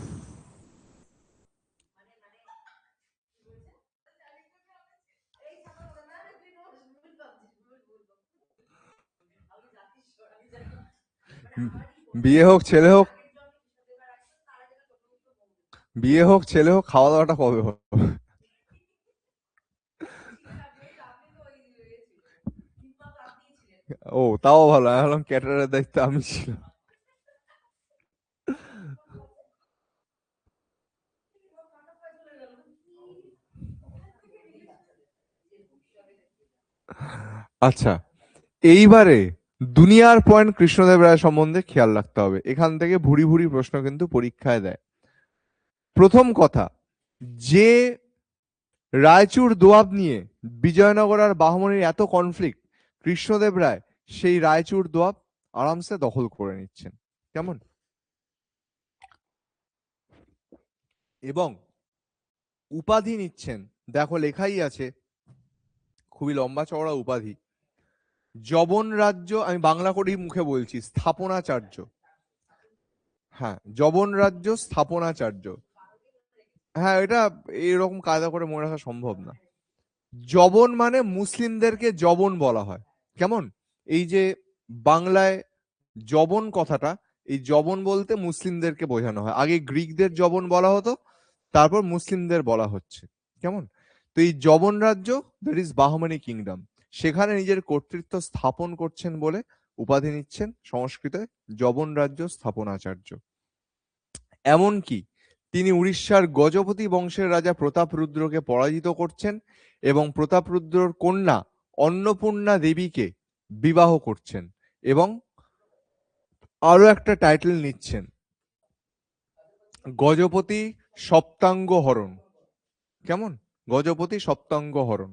বিয়ে হোক ছেলে হোক, বিয়ে হোক ছেলে হোক, খাওয়া দাওয়াটা কবে হবে? ও, তাও ভালো, আমি ভাবলাম ক্যাটারের দায়িত্ব আমি ছিলাম। আচ্ছা, এইবারে দুনিয়ার পয়েন্ট কৃষ্ণদেব রায় সম্বন্ধে খেয়াল রাখতে হবে। এখান থেকে ভুরি ভুরি প্রশ্ন কিন্তু পরীক্ষায় দেয়। প্রথম কথা, যে রায়চুর দোয়াব নিয়ে বিজয়নগর আর বাহমনির এত কনফ্লিক্ট, কৃষ্ণদেব রায় সেই রায়চুর দোয়াব আরামসে দখল করে নিচ্ছেন। কেমন? এবং উপাধি নিচ্ছেন, দেখো লেখাই আছে, খুবই লম্বা চওড়া উপাধি। যবন রাজ্য, আমি বাংলা করেই মুখে বলছি, স্থাপনাচার্য। হ্যাঁ, যবন রাজ্য স্থাপনাচার্য। হ্যাঁ, এটা এরকম কায়দা করে মনে রাখা সম্ভব না। যবন মানে মুসলিমদেরকে যবন বলা হয়। কেমন? এই যে বাংলায় যবন কথাটা, এই যবন বলতে মুসলিমদেরকে বোঝানো হয়। আগে গ্রিকদের যবন বলা হতো, তারপর মুসলিমদের বলা হচ্ছে। কেমন? তো এই যবন রাজ্য, দ্যাট ইজ বাহমানি কিংডম, সেখানে নিজের কর্তৃত্ব স্থাপন করছেন বলে উপাধি নিচ্ছেন সংস্কৃতে যবন রাজ্য স্থাপনাচার্য। এমনকি তিনি উড়িষ্যার গজপতি বংশের রাজা প্রতাপরুদ্রকে পরাজিত করছেন এবং প্রতাপরুদ্রর কন্যা অন্নপূর্ণা দেবীকে বিবাহ করছেন এবং আরো একটা টাইটেল নিচ্ছেন, গজপতি সপ্তাঙ্গ হরণ। কেমন? গজপতি সপ্তাঙ্গ হরণ।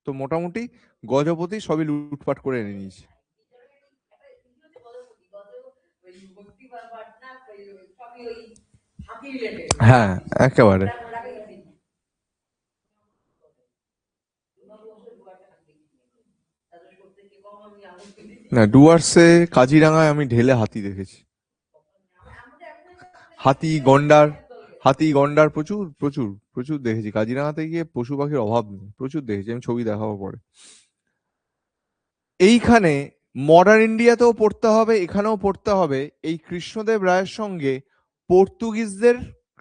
তো মোটামুটি গজপতি সবই লুটপাট করে এনে নিয়েছে। হ্যাঁ, একেবারে। না, ডুয়ার্সে কাজিরাঙায় আমি ঢেলে হাতি দেখেছি। হাতি, গন্ডার, হাতি গন্ডার প্রচুর প্রচুর প্রচুর দেখেছি। কাজিরাঙাতে গিয়ে পশু পাখির অভাব নেই, প্রচুর দেখেছি, আমি ছবি দেখাবো পরে। এইখানে মডার্ন ইন্ডিয়াতেও পড়তে হবে, এখানেও পড়তে হবে, এই কৃষ্ণদেব রায়ের সঙ্গে পর্তুগিজদের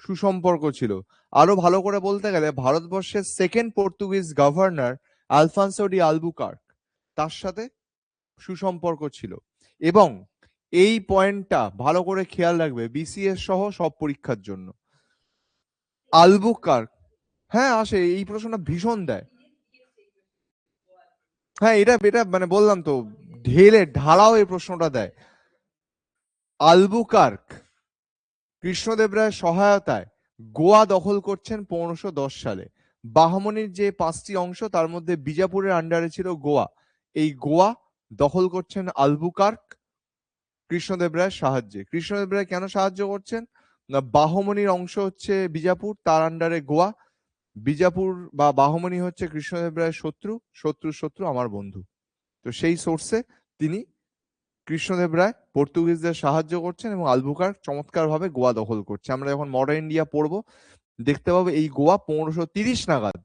সুসম্পর্ক ছিল। আরো ভালো করে বলতে গেলে ভারতবর্ষের second Portuguese governor Alfonso D Albuquerque, তার সাথে সুসম্পর্ক ছিল। এবং এই পয়েন্টটা ভালো করে খেয়াল রাখবে বিসিএস সহ সব পরীক্ষার জন্য। আলবুকার্ক, হ্যাঁ আসে, এই প্রশ্নটা ভীষণ দেয়। হ্যাঁ, এটা এটা মানে বললাম তো, ঢেলে ঢালাও এই প্রশ্নটা দেয়। আলবুকার্ক কৃষ্ণদেব রায়ের সহায়তায় গোয়া দখল করছেন 1510 সালে। বাহমনির যে 5টি অংশ, তার মধ্যে বিজাপুরের আন্ডারে ছিল গোয়া। এই গোয়া দখল করছেন আলবুকার্ক কৃষ্ণদেব রায়ের সাহায্যে। কৃষ্ণদেব রায় কেন সাহায্য করছেন? না, বাহমনির অংশ হচ্ছে বিজাপুর, তার আন্ডারে গোয়া। বিজাপুর বা বাহমনি হচ্ছে কৃষ্ণদেব রায়ের শত্রু, শত্রুর শত্রু আমার বন্ধু। তো সেই সোর্সে তিনি, কৃষ্ণদেব রায় পর্তুগিজদের সাহায্য করছেন এবং আলবুকার্ক চমৎকার ভাবে গোয়া দখল করছে। আমরা যখন মডার্ন ইন্ডিয়া পড়বো দেখতে পাবো এই গোয়া 1530 নাগাদ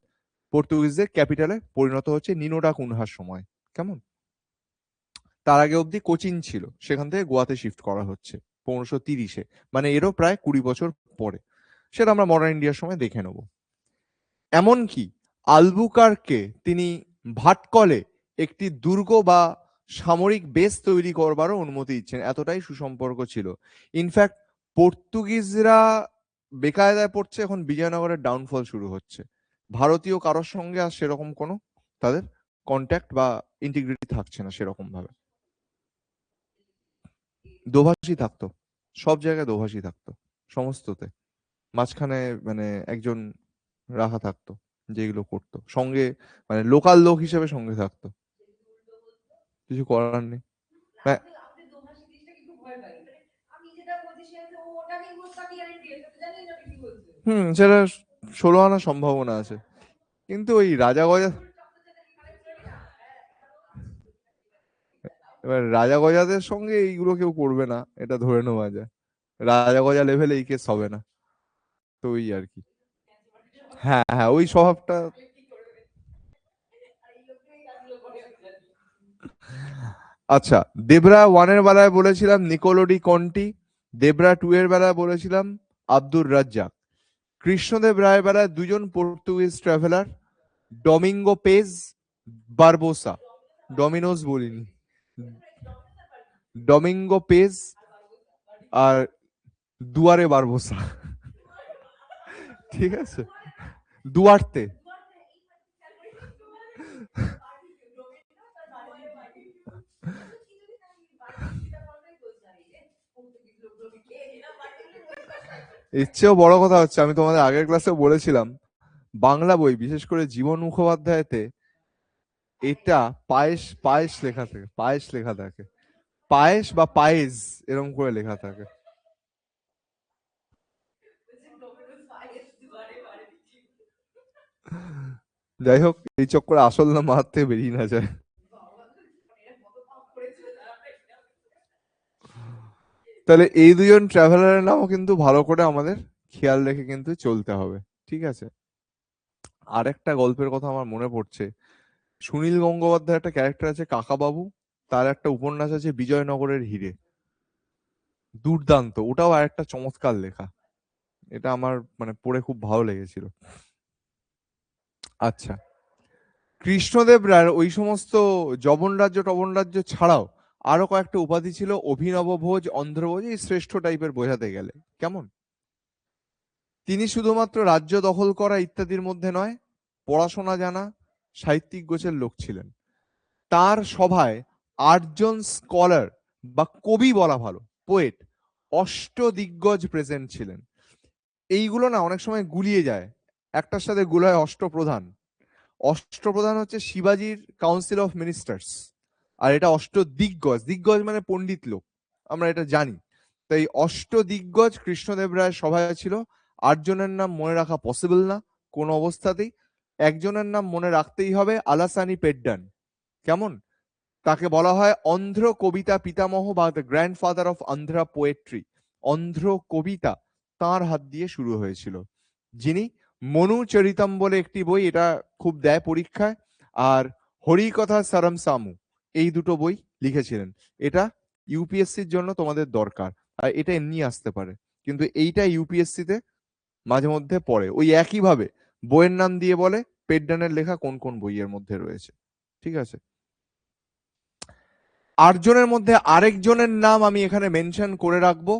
পর্তুগিজদের ক্যাপিটালে পরিণত হচ্ছে, নিনোডা কুনহার সময়। কেমন? তার আগে অব্দি কোচিন ছিল, সেখান থেকে গোয়াতে শিফট করা হচ্ছে 1530-এ, মানে এরও প্রায় 20 বছর পরে। সেটা আমরা মডার্ন ইন্ডিয়ার সময় দেখে নেব। এমনকি আলবুকার্ককে তিনি ভাটকলে একটি দুর্গ বা সামরিক বেস তৈরি করবারও অনুমতি দিচ্ছেন, এতটাই সুসম্পর্ক ছিল। ইনফ্যাক্ট পর্তুগিজরা বেকায়দায় পড়ছে, এখন বিজয়নগরের ডাউনফল শুরু হচ্ছে। ভারতীয় কারোর সঙ্গে আর সেরকম কোনো তাদের কন্ট্যাক্ট বা ইন্টিগ্রিটি থাকছে না সেরকম ভাবে। দোভাষী থাকতো, সব জায়গায় দোভাষী থাকতো, সমস্ততে। মাঝখানে মানে একজন রাখা থাকতো যেগুলো করতো সঙ্গে, মানে লোকাল লোক হিসেবে সঙ্গে থাকতো। কিছু করার নেই। হ্যাঁ, সেটা 16 আনা সম্ভাবনা আছে, কিন্তু ওই রাজা গজা, এবার রাজা গজাদের সঙ্গে এইগুলো কেউ করবে না, এটা ধরে নেওয়া যায়। রাজা গজা লেভেলে এই কেস হবে না, তো ওই আর কি। হ্যাঁ হ্যাঁ, ওই স্বভাবটা। আচ্ছা, দেবরা 1-এর বেলায় বলেছিলাম নিকোলোডি কন্টি, দেবরা 2-এর বেলায় বলেছিলাম আব্দুর রাজ্জাক। কৃষ্ণদেব রায়ের বেলায় দুজন Portuguese traveller, Domingo page Barbosa, Domino's বলিনি, ডমিঙ্গো পেজ আর দুয়ারে বারবোসা। ঠিক আছে, দুয়ার্তে। ইচ্ছেও বড় কথা হচ্ছে, আমি তোমাদের আগের ক্লাসে বলেছিলাম বাংলা বই বিশেষ করে জীবন মুখোপাধ্যায়তে এটা পায়েস, পায়েস লেখা থাকে, পায়েস লেখা থাকে, পায়েস বা পায়েস এরকম করে লেখা থাকে। যাই হোক, এই চক্করে আসল নাম হাত থেকে বেরিয়ে না যায়। তাহলে এই দুজন ট্রাভেলারের নামও কিন্তু ভালো করে আমাদের খেয়াল রেখে কিন্তু চলতে হবে, ঠিক আছে? আরেকটা গল্পের কথা আমার মনে পড়ছে, সুনীল গঙ্গোপাধ্যায় একটা ক্যারেক্টার আছে কাকাবাবু, তার একটা উপন্যাস আছে বিজয়নগরের হিরে, দুর্দান্ত, ওটাও আর একটা চমৎকার লেখা। এটা আমার মানে পড়ে খুব ভালো লেগেছিল। আচ্ছা, কৃষ্ণদেব রায়ের ওই সমস্ত জবন রাজ্য টবন রাজ্য ছাড়াও আরো কয়েকটা উপাধি ছিল, অভিনব ভোজ, অন্ধ্রভোজ, এই শ্রেষ্ঠ টাইপের বোঝাতে গেলে কেমন। তিনি শুধুমাত্র রাজ্য দখল করা ইত্যাদির মধ্যে নয়, পড়াশোনা জানা, সাহিত্যিক গোছের লোক ছিলেন। তার সভায় 8জন স্কলার বা কবি বলা ভালো, পোয়েট, অষ্টদিগ্গজ প্রেজেন্ট ছিলেন। এইগুলো না অনেক সময় গুলিয়ে যায়, একটার সাথে গুলায় অষ্টপ্রধান। অষ্টপ্রধান হচ্ছে শিবাজির কাউন্সিল অফ মিনিস্টার্স, আর এটা অষ্টদিগ্গজ, দিগ্গজ মানে পণ্ডিত লোক, আমরা এটা জানি। তাই অষ্টদিগ্গজ কৃষ্ণদেব রায়ের সভায় ছিল। 8জনের নাম মনে রাখা পসিবল না কোনো অবস্থাতেই। একজনের নাম মনে রাখতেই হবে, আলাসানি পেড্ডান, কেমন। তাকে বলা হয় অন্ধ্র কবিতা পিতামহ বা the grandfather of Andhra poetry. Andhra কবিতা তার হাত দিয়ে শুরু হয়েছিল, যিনি মনু চরিতম বলে একটি বই, এটা খুব দেয় পরীক্ষায়, আর হরিকথা সরম সামু, এই দুটো বই লিখেছিলেন। এটা ইউপিএসসির জন্য তোমাদের দরকার, আর এটা এমনি আসতে পারে, কিন্তু এইটা ইউপিএসসি তে মাঝে মধ্যে পড়ে, ওই একই ভাবে বইয়ের নাম দিয়ে বলে পেড্ডানের লেখা কোন কোন বইয়ের মধ্যে রয়েছে, ঠিক আছে। 8জনের মধ্যে আরেকজনের নাম আমি এখানে মেনশন করে রাখবো,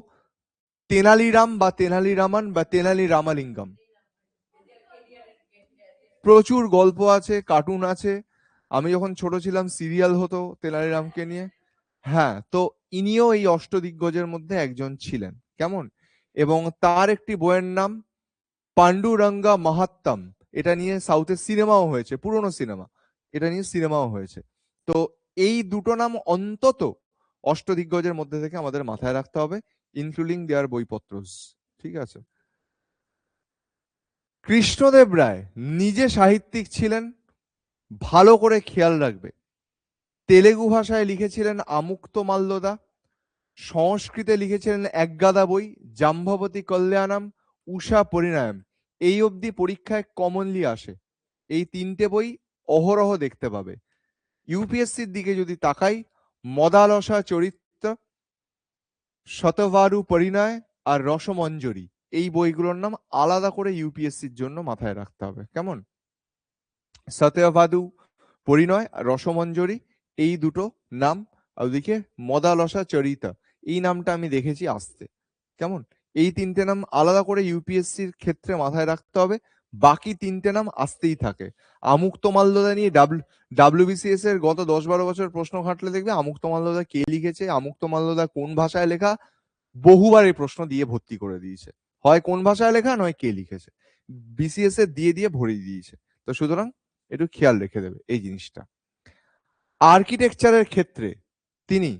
তেনালিরাম বা তেনালি রামান বা তেনালি রামালিঙ্গম। প্রচুর গল্প আছে, কার্টুন আছে, আমি যখন ছোট ছিলাম সিরিয়াল হতো তেনালিরামকে নিয়ে। হ্যাঁ, তো ইনিও এই অষ্টদিগ্গজের মধ্যে একজন ছিলেন, কেমন। এবং তার একটি বইয়ের নাম পান্ডুরঙ্গা মাহাত্ম্যম, এটা নিয়ে সাউথে সিনেমাও হয়েছে, পুরনো সিনেমা, এটা নিয়ে সিনেমাও হয়েছে। তো এই দুটো নাম অন্তত অষ্টদিগ্গজের মধ্যে থেকে আমাদের মাথায় রাখতে হবে, ইনক্লুডিং দেয়ার বইপত্র, ঠিক আছে। কৃষ্ণদেব রায় নিজে সাহিত্যিক ছিলেন, ভালো করে খেয়াল রাখবে। তেলেগু ভাষায় লিখেছিলেন আমুক্ত মাল্যদা, সংস্কৃতে লিখেছিলেন একগাদা বই, জাম্ববতী কল্যাণম, উষা পরিণায়ম, এই অবধি পরীক্ষায় কমনলি আসে। এই 3টে বই অহরহ দেখতে পাবে। ইউপিএসসির দিকে যদি তাকাই, মদালসা চরিত্র, শতভারু পরিণয় আর রসমঞ্জরি, এই বইগুলোর নাম আলাদা করে ইউপিএসসির জন্য মাথায় রাখতে হবে, কেমন। সত্যভাদু পরিণয় আর রসমঞ্জরি, এই দুটো নাম, আর ওদিকে মদালসা চরিতা, এই নামটা আমি দেখেছি আসতে, কেমন। এই 3টে নাম আলাদা করে ইউপিএসসির ক্ষেত্রে মাথায় রাখতে হবে, বাকি 3টে নাম আসতেই থাকে। আমুক্ত মাল্যদা নিয়ে ডাব্লিউবিসিএস এর গত 10-12 বছর প্রশ্ন ঘাটলে দেখবে আমুক্ত মাল্যদা কে লিখেছে, আমুক্ত মাল্যদা কোন ভাষায় লেখা, বহুবার এই প্রশ্ন দিয়ে ভর্তি করে দিয়েছে, হয় কোন ভাষায় লেখা নয় কে লিখেছে, বিসিএস এ দিয়ে দিয়ে ভরিয়ে দিয়েছে। তো সুতরাং একটু খেয়াল রেখে দেবে এই জিনিসটা। আর্কিটেকচারের ক্ষেত্রে তিনি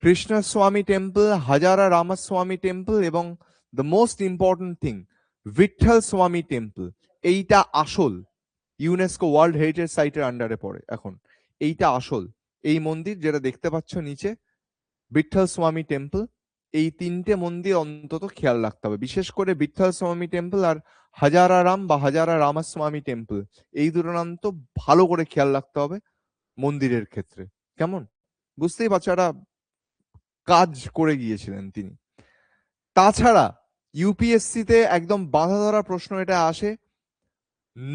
কৃষ্ণস্বামী টেম্পল, হাজারা রামাস্বামী টেম্পল এবং দ্য মোস্ট ইম্পর্টেন্ট থিং ভিঠল স্বামী টেম্পল, এইটা আসল ইউনেস্কো ওয়ার্ল্ড হেরিটেজ সাইটের আন্ডারে পড়ে এখন। এইটা আসল, এই মন্দির যেটা দেখতে পাচ্ছ নিচে, বিঠল স্বামী টেম্পল, এই 3টে মন্দির অন্তত খেয়াল রাখতে হবে, বিশেষ করে বিঠল স্বামী টেম্পল আর হাজারা রাম বা হাজারা রামাস্বামী টেম্পল, এই দুটো নাম তো ভালো করে খেয়াল রাখতে হবে মন্দিরের ক্ষেত্রে, কেমন। বুঝতেই পারছো একটা কাজ করে গিয়েছিলেন তিনি। তাছাড়া ইউপিএসসি তে একদম বাঁধা ধরা প্রশ্ন এটা আসে,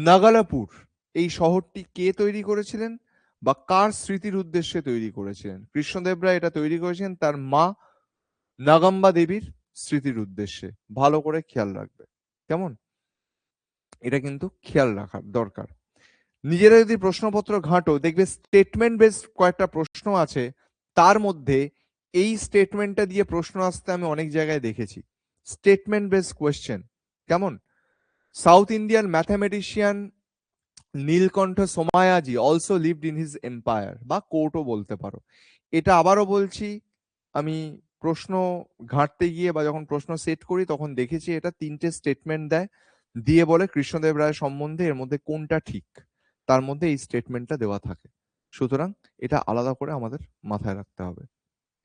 নাগালাপুর এই শহরটি কে তৈরি করেছিলেন বা কার স্মৃতির উদ্দেশ্যে তৈরি করেছিলেন। কৃষ্ণদেব রায় এটা তৈরি করেছেন তার মা নাগাম্বা দেবীর স্মৃতির উদ্দেশ্যে, ভালো করে খেয়াল রাখবে, কেমন। এটা কিন্তু খেয়াল রাখার দরকার। নিজেরা যদি প্রশ্নপত্র ঘাঁটো দেখবে স্টেটমেন্ট বেসড কয়েকটা প্রশ্ন আছে, তার মধ্যে এই স্টেটমেন্টটা দিয়ে প্রশ্ন আসতে আমি অনেক জায়গায় দেখেছি, স্টেটমেন্ট বেসড কোয়েশ্চেন, কেমন। South Indian mathematician Nilakantha Somayaji also lived in his empire, বা কোর্টও বলতে পারো। এটা আবারও বলছি, আমি প্রশ্ন ঘাঁটতে গিয়ে বা যখন প্রশ্ন সেট করি তখন দেখেছি এটা তিনটে স্টেটমেন্ট দেয়, দিয়ে বলে কৃষ্ণদেব রায় সম্বন্ধে এর মধ্যে কোনটা ঠিক, তার মধ্যে এই স্টেটমেন্টটা দেওয়া থাকে। সুতরাং এটা আলাদা করে আমাদের মাথায় রাখতে হবে।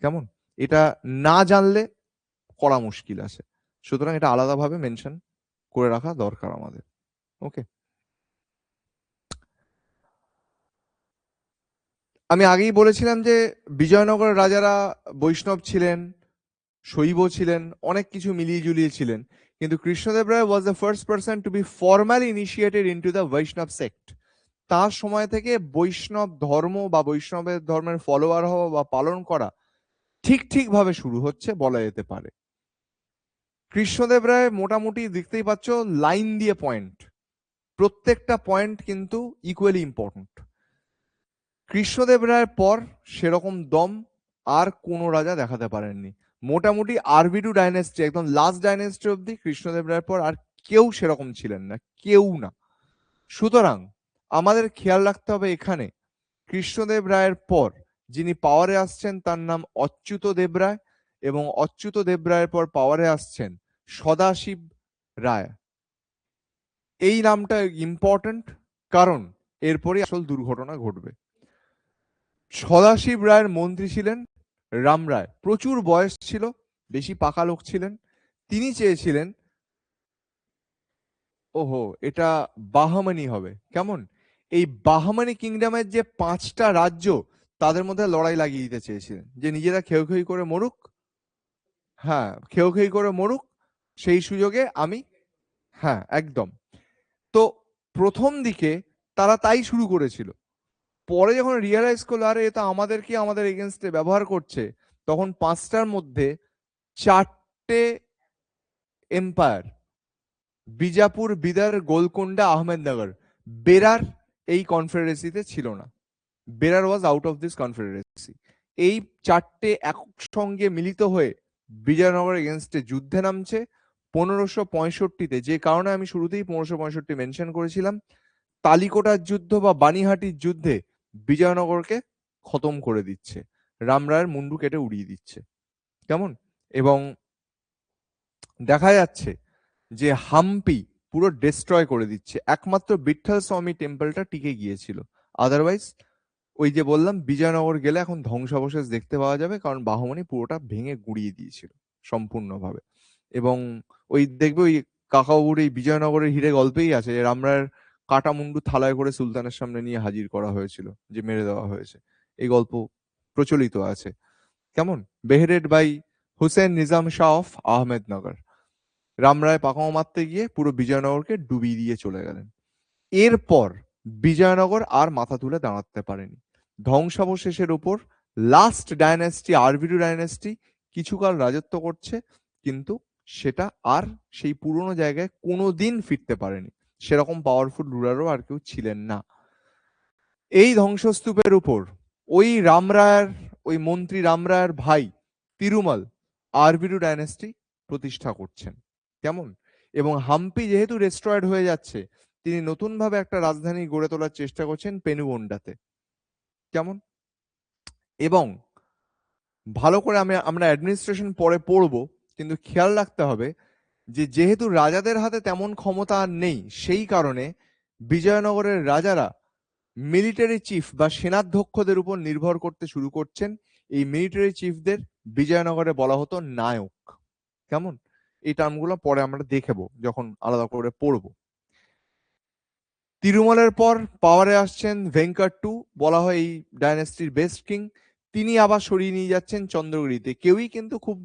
কেমন? এটা না জানলে করা মুশকিল আছে, সুতরাং এটা আলাদাভাবে মেনশন করে রাখা দরকার আমাদের। ওকে, আমি আগেই বলেছিলাম যে বিজয়নগরের রাজারা বৈষ্ণব ছিলেন, শৈব ছিলেন, অনেক কিছু মিলিয়ে ঝুলিয়ে ছিলেন, কিন্তু Krishnadeva Raya was the first person to be formally initiated into the Vaishnava sect. তার সময় থেকে বৈষ্ণব ধর্ম বা বৈষ্ণবের ধর্মের ফলোয়ার হওয়া বা পালন করা ঠিক ঠিক ভাবে শুরু হচ্ছে বলা যেতে পারে। কৃষ্ণদেব রায় মোটামুটি দেখতেই পাচ্ছ লাইন দিয়ে পয়েন্ট, প্রত্যেকটা পয়েন্ট কিন্তু ইকুয়ালি ইম্পর্টেন্ট। কৃষ্ণদেব রায়ের পর সেরকম দম আর কোনো রাজা দেখাতে পারেননি। মোটামুটি আরবিডু ডাইনেস্টি একদম লাস্ট ডাইনেস্টি অব্দি কৃষ্ণদেব রায়ের পর আর কেউ সেরকম ছিলেন না, কেউ না। সুতরাং আমাদের খেয়াল রাখতে হবে এখানে কৃষ্ণদেব রায়ের পর যিনি পাওয়ারে আসছেন তার নাম অচ্যুত দেব রায়, এবং অচ্যুত দেব রায়ের পর পাওয়ারে আসছেন সদাশিব রায়। এই নামটা ইম্পর্টেন্ট, কারণ এরপরে আসল দুর্ঘটনা ঘটবে। সদাশিব রায়ের মন্ত্রী ছিলেন রাম রায়, প্রচুর বয়স ছিল, বেশি পাকা লোক ছিলেন। তিনি চেয়েছিলেন ওহো এটা বাহামানি হবে, কেমন? এই বাহামানি কিংডমের যে 5টা রাজ্য তাদের মধ্যে লড়াই লাগিয়ে দিতে চেয়েছিলেন, যে নিজেরা খেউ খেউ করে মরুক, হ্যাঁ খেউ খেউ করে মরুক, সেই সুযোগে আমি, হ্যাঁ একদম। তো প্রথম দিকে তারা তাই শুরু করেছিল, পরে যখন রিয়ালাইজ করলো আরে এটা আমাদেরকে আমাদের এগেনস্টে ব্যবহার করছে, তখন 5টার মধ্যে 4টে এম্পায়ার, বিজাপুর, বিদার, গোলকোন্ডা, আহমেদনগর, বেরার এই কনফেডারেসিতে ছিল না। বেরার was out of this confederacy. এই 4টে একসঙ্গে মিলিত হয়ে বিজয়নগর এগেনস্টে যুদ্ধে নামছে 1565-তে, যে কারণে আমি শুরুতেই 1565 মেনশন করেছিলাম। তালিকোটার যুদ্ধ বা বানিহাটির যুদ্ধে বিজয়নগরকে খতম করে দিচ্ছে, রামরায়ের মুন্ডু কেটে উড়িয়ে দিচ্ছে, কেমন? এবং দেখা যাচ্ছে যে হাম্পি পুরো ডিস্ট্রয় করে দিচ্ছে, একমাত্র বিঠল স্বামী টেম্পলটা টিকে গিয়েছিল। আদারওয়াইজ ওই যে বললাম বিজয়নগর গেলে এখন ধ্বংসাবশেষ দেখতে পাওয়া যাবে, কারণ বাহমনি পুরোটা ভেঙে গুড়িয়ে দিয়েছিল সম্পূর্ণভাবে। এবং ওই দেখবে ওই কাকাবাবুর এই বিজয়নগরের হিরে গল্পেই আছে যে রামরায়ের কাটা মুন্ডু থালায় করে সুলতানের সামনে নিয়ে হাজির করা হয়েছিল, যে মেরে দেওয়া হয়েছে। এই গল্প প্রচলিত আছে, কেমন? বেহেডেড বাই হুসেন নিজাম শাহ অফ আহমেদনগর। রামরায় পাকামো মারতে গিয়ে পুরো বিজয়নগরকে ডুবিয়ে দিয়ে চলে গেলেন। এরপর বিজয়নগর আর মাথা তুলে দাঁড়াতে পারেনি। ধ্বংসাবশেষের উপর লাস্ট ডাইনেস্টি আরবিডু ডাইনেস্টি কিছুকাল রাজত্ব করছে, কিন্তু সেটা আর সেই পুরনো জায়গায় কোনোদিন ফিরতে পারেনি, সেরকম পাওয়ারফুল রুলারও আর কেউ ছিলেন না। এই ধ্বংসস্তূপের উপর ওই রামরায়ের, ওই মন্ত্রী রামরায়ের ভাই তিরুমাল আরবিডু ডাইনেস্টি প্রতিষ্ঠা করছেন, কেমন? এবং হাম্পি যেহেতু রেস্ট্রয়েড হয়ে যাচ্ছে, তিনি নতুন ভাবে একটা রাজধানী গড়ে তোলার চেষ্টা করছেন পেনুগন্ডাতে, কেমন? এবং ভালো করে আমরা অ্যাডমিনিস্ট্রেশন পরে পড়বো, কিন্তু খেয়াল রাখতে হবে যে যেহেতু রাজাদের হাতে তেমন ক্ষমতা আর নেই, সেই কারণে বিজয়নগরের রাজারা মিলিটারি চিফ বা সেনাধ্যক্ষদের উপর নির্ভর করতে শুরু করছেন। এই মিলিটারি চিফদের বিজয়নগরে বলা হতো নায়ক, কেমন? এই টার্মগুলো পরে আমরা দেখবো যখন আলাদা করে পড়বো। তিরুমলের পর পাওয়ারে আসছেন ভেঙ্কট টু, বলা হয় এই ডাইনেস্টির বেস্ট কিং। তিনি আবার সরিয়ে নিয়ে যাচ্ছেন চন্দ্রগিরিতে। কেউই কিন্তু খুব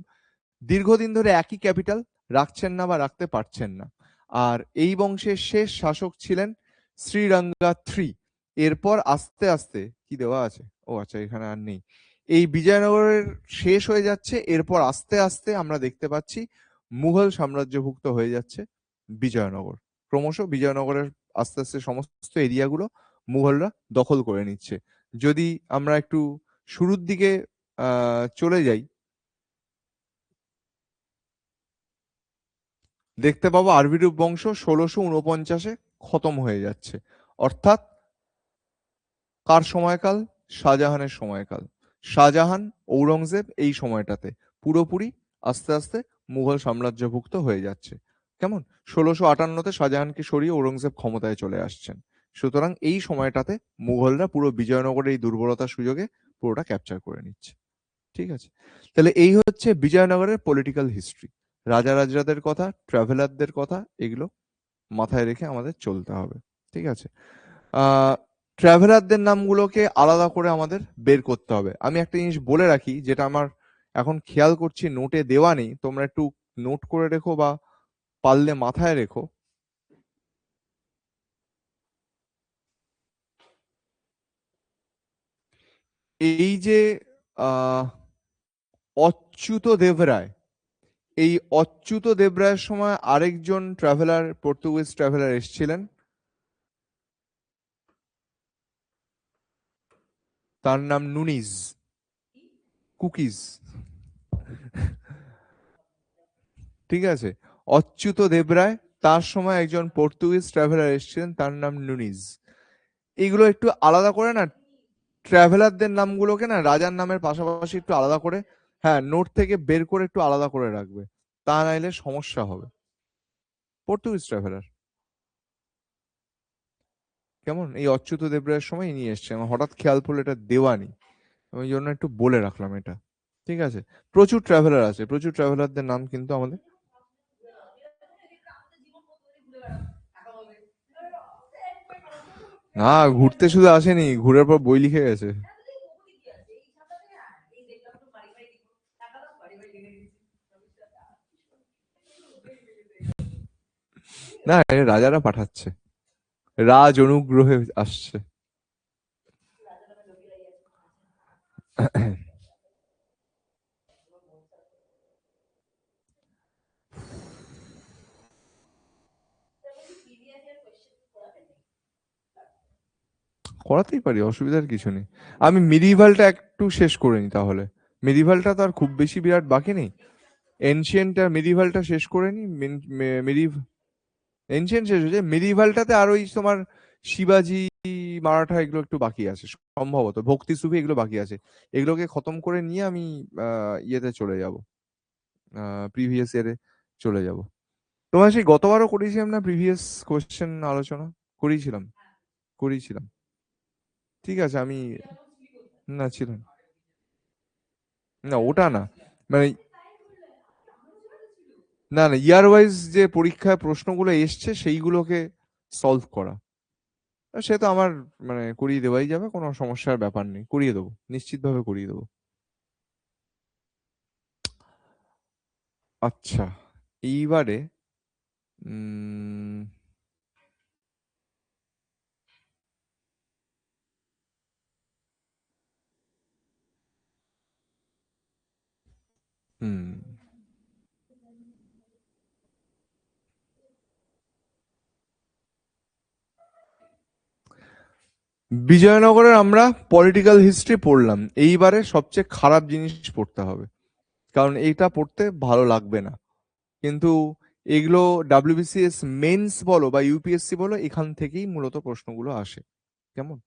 দীর্ঘদিন ধরে একই ক্যাপিটাল রাখছেন না বা রাখতে পারছেন না। আর এই বংশের শেষ শাসক ছিলেন শ্রীরঙ্গা থ্রি। এরপর আস্তে আস্তে কি দেওয়া আছে, ও আচ্ছা এখানে আর নেই। এই বিজয়নগরের শেষ হয়ে যাচ্ছে, এরপর আস্তে আস্তে আমরা দেখতে পাচ্ছি মুঘল সাম্রাজ্যভুক্ত হয়ে যাচ্ছে বিজয়নগর। ক্রমশ বিজয়নগরের আস্তে আস্তে সমস্ত এরিয়াগুলো মুঘলরা দখল করে নিচ্ছে। যদি আমরা একটু শুরুর দিকে চলে যাই, দেখতে পাবো আরবিডু বংশ 1649-এ খতম হয়ে যাচ্ছে, অর্থাৎ কার সময়কাল? শাহজাহানের সময়কাল। শাহজাহান, ঔরঙ্গজেব এই সময়টাতে পুরোপুরি আস্তে আস্তে মুঘল সাম্রাজ্যভুক্ত হয়ে যাচ্ছে। কেমন? 1658-তে শাহজাহানকে সরিয়ে ঔরঙ্গজেব ক্ষমতায় চলে আসছেন। সুতরাং এই সময়টাতে মুঘলরা পুরো বিজয়নগরের এই দুর্বলতার সুযোগে পুরোটা ক্যাপচার করে নিচ্ছে। ঠিক আছে? তাহলে এই হচ্ছে বিজয়নগরের পলিটিক্যাল হিস্ট্রি। রাজা রাজরাদের কথা, ট্রাভেলারদের কথা, এগুলো মাথায় রেখে আমাদের চলতে হবে। ঠিক আছে? ট্রাভেলারদের নামগুলোকে আলাদা করে আমাদের বের করতে হবে। আমি একটা জিনিস বলে রাখি, যেটা আমার এখন খেয়াল করছি নোটে দেওয়া নেই, তোমরা একটু নোট করে রেখো বা পারলে মাথায় রেখো। এই যে আহ অচ্যুত দেবরায়, এই অচ্যুত দেবরায়ের সময় আরেকজন ট্রাভেলার, পর্তুগিজ ট্রাভেলার এসেছিলেন, তার নাম নুনিজ, কুকিজ। ঠিক আছে? অচ্যুত দেবরায়, তার সময় একজন পর্তুগিজ ট্রাভেলার এসেছিলেন, তার নাম নুনিজ। এগুলো একটু আলাদা করে না, ট্রাভেলারদের নামগুলোকে না রাজার নামের পাশাপাশি একটু আলাদা করে, হ্যাঁ, নোট থেকে বের করে একটু আলাদা করে রাখবে, তা নাইলে সমস্যা হবে। পর্তুগিজ ট্রাভেলার, কেমন? এই অচ্যুত দেবরায়ের সময় ইনি এসছে, আমার হঠাৎ খেয়াল পড়লো এটা দেওয়া নেই, ওই জন্য একটু বলে রাখলাম এটা। ঠিক আছে? প্রচুর ট্রাভেলার আছে, প্রচুর ট্রাভেলারদের নাম কিন্তু আমাদের। না, ঘুরতে শুধু আসেনি, ঘুরের পর বই লিখে গেছে। না, এটা রাজারা পাঠাচ্ছে, রাজ অনুগ্রহে আসছে। করাতেই পারি, অসুবিধার কিছু নেই। আমি মিডিভালটা একটু শেষ করে নি তাহলে। মিডিভালটা তো আর খুব বেশি বিরাট বাকি নেই। এনশিয়েন্ট আর মিডিভালটা শেষ করে নি। মিডিভ এনশিয়েন্ট শেষ হয়েছে, মিডিভালটাতে আর ওই তোমার শিবাজি, মারাঠা, এগুলো একটু বাকি আছে সম্ভবত, ভক্তি সুফি এগুলো বাকি আছে। এগুলোকে খতম করে নিয়ে আমি ইয়েতে চলে যাব, প্রিভিয়াস ইয়ারে চলে যাব। তোমার সেই গতবারও করিয়েছিলাম না প্রিভিয়াস কোশ্চেন আলোচনা? করিয়েছিলাম, করিয়েছিলাম। ঠিক আছে, আমি, না ছিল না। না, ওটা না, মানে না না, ইয়ার ওয়াইজ যে পরীক্ষায় প্রশ্নগুলো এসছে সেইগুলোকে সলভ করা। সে তো আমার মানে করিয়ে দেওয়াই যাবে, কোনো সমস্যার ব্যাপার নেই, করিয়ে দেবো, নিশ্চিতভাবে করিয়ে দেবো। আচ্ছা, এইবারে উম হুম বিজয়নগরের আমরা পলিটিক্যাল হিস্ট্রি পড়লাম, এইবারে সবচেয়ে খারাপ জিনিস পড়তে হবে, কারণ এইটা পড়তে ভালো লাগবে না, কিন্তু এগুলো ডাব্লিউবিসিএস মেন্স বলো বা ইউপিএসসি বলো, এখান থেকেই মূলত প্রশ্নগুলো আসে। কেমন?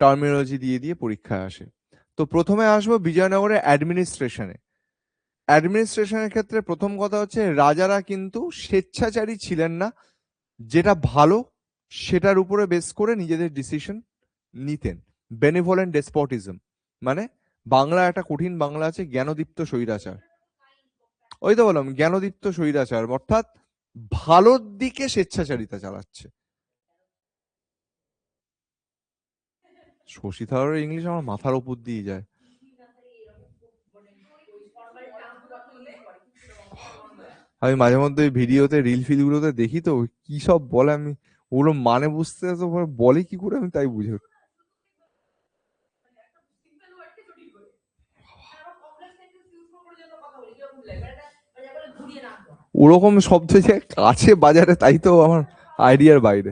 টার্মিনোলজি দিয়ে দিয়ে পরীক্ষায় আসে। তো প্রথমে আসবো বিজয়নগরের অ্যাডমিনিস্ট্রেশনে। অ্যাডমিনিস্ট্রেশনের ক্ষেত্রে প্রথম কথা হচ্ছে, রাজারা কিন্তু স্বেচ্ছাচারী ছিলেন না, যেটা ভালো সেটার উপরে বেস করে নিজেদের ডিসিশন নিতেন। বেনিভোলেন্ট ডেসপটিজম, মানে বাংলা একটা কঠিন বাংলা আছে, জ্ঞানদীপ্ত স্বৈরাচার। ওই তো বললাম, জ্ঞানদীপ্ত স্বৈরাচার, অর্থাৎ ভালোর দিকে স্বেচ্ছাচারিতা চালাচ্ছে। শশী থারুরের ইংলিশ আমার মাথার উপর দিয়ে যায়। আমি মাঝে মধ্যে ওই ভিডিওতে, রিল ফিল গুলোতে দেখি, তো কি সব বলে, আমি ওগুলো মানে বুঝতে তো বলে কি করে, আমি তাই বুঝে উঠি। ওরকম শব্দ যে কাছে বাজারে, তাই তো আমার আইডিয়ার বাইরে।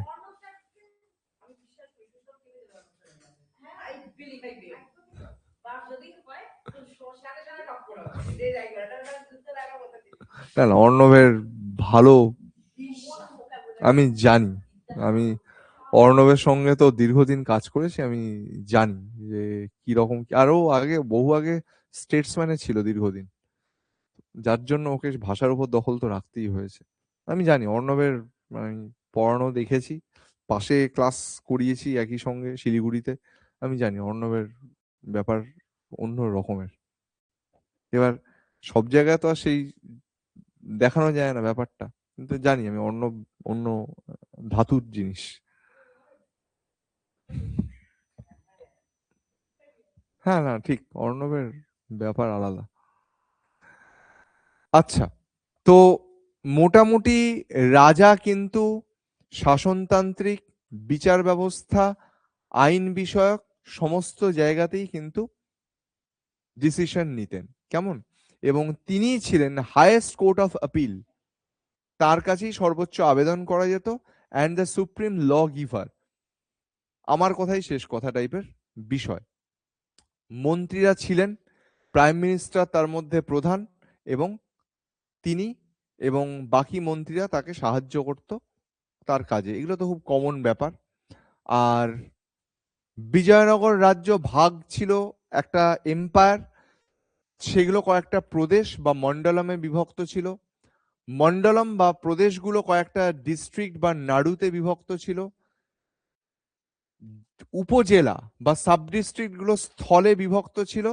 না না, অর্ণবের ভালো, আমি জানি, আমি অর্ণবের সঙ্গে তো দীর্ঘদিন কাজ করেছি, আমি জানি যে কিরকম, আরো আগে, বহু আগে স্টেটসম্যানে ছিল দীর্ঘদিন, যার জন্য ওকে ভাষার উপর দখল তো রাখতেই হয়েছে। আমি জানি অর্ণবের, আমি পড়ানো দেখেছি, পাশে ক্লাস করিয়েছি একই সঙ্গে শিলিগুড়িতে। আমি জানি অর্ণবের ব্যাপার অন্য রকমের। এবার সব জায়গায় তো আর সেই দেখানো যায় না ব্যাপারটা, কিন্তু জানি আমি অর্ণব অন্য ধাতুর জিনিস। হ্যাঁ, না ঠিক, অর্ণবের ব্যাপার আলাদা। আচ্ছা, তো মোটামুটি রাজা কিন্তু শাসনতান্ত্রিক, বিচার ব্যবস্থা, আইন বিষয়ক সমস্ত জায়গাতেই কিন্তু ডিসিশন নিতেন, কেমন? এবং তিনিই ছিলেন হাইয়েস্ট কোর্ট অফ আপিল, তার কাছেই সর্বোচ্চ আবেদন করা যেত, and the supreme law giver. আমার কথাই শেষ কথা টাইপের বিষয়। মন্ত্রীরা ছিলেন, প্রাইম মিনিস্টার তার মধ্যে প্রধান, এবং তিনি এবং বাকি মন্ত্রীরা তাকে সাহায্য করত তার কাজে। এগুলো তো খুব কমন ব্যাপার। আর বিজয়নগর রাজ্য ভাগ ছিল একটা এম্পায়ার, সেগুলো কয়েকটা প্রদেশ বা মন্ডলমে বিভক্ত ছিল। মন্ডলম বা প্রদেশগুলো কয়েকটা ডিস্ট্রিক্ট বা নাড়ুতে বিভক্ত ছিল। উপজেলা বা সাব ডিস্ট্রিক্ট গুলো স্থলে বিভক্ত ছিল।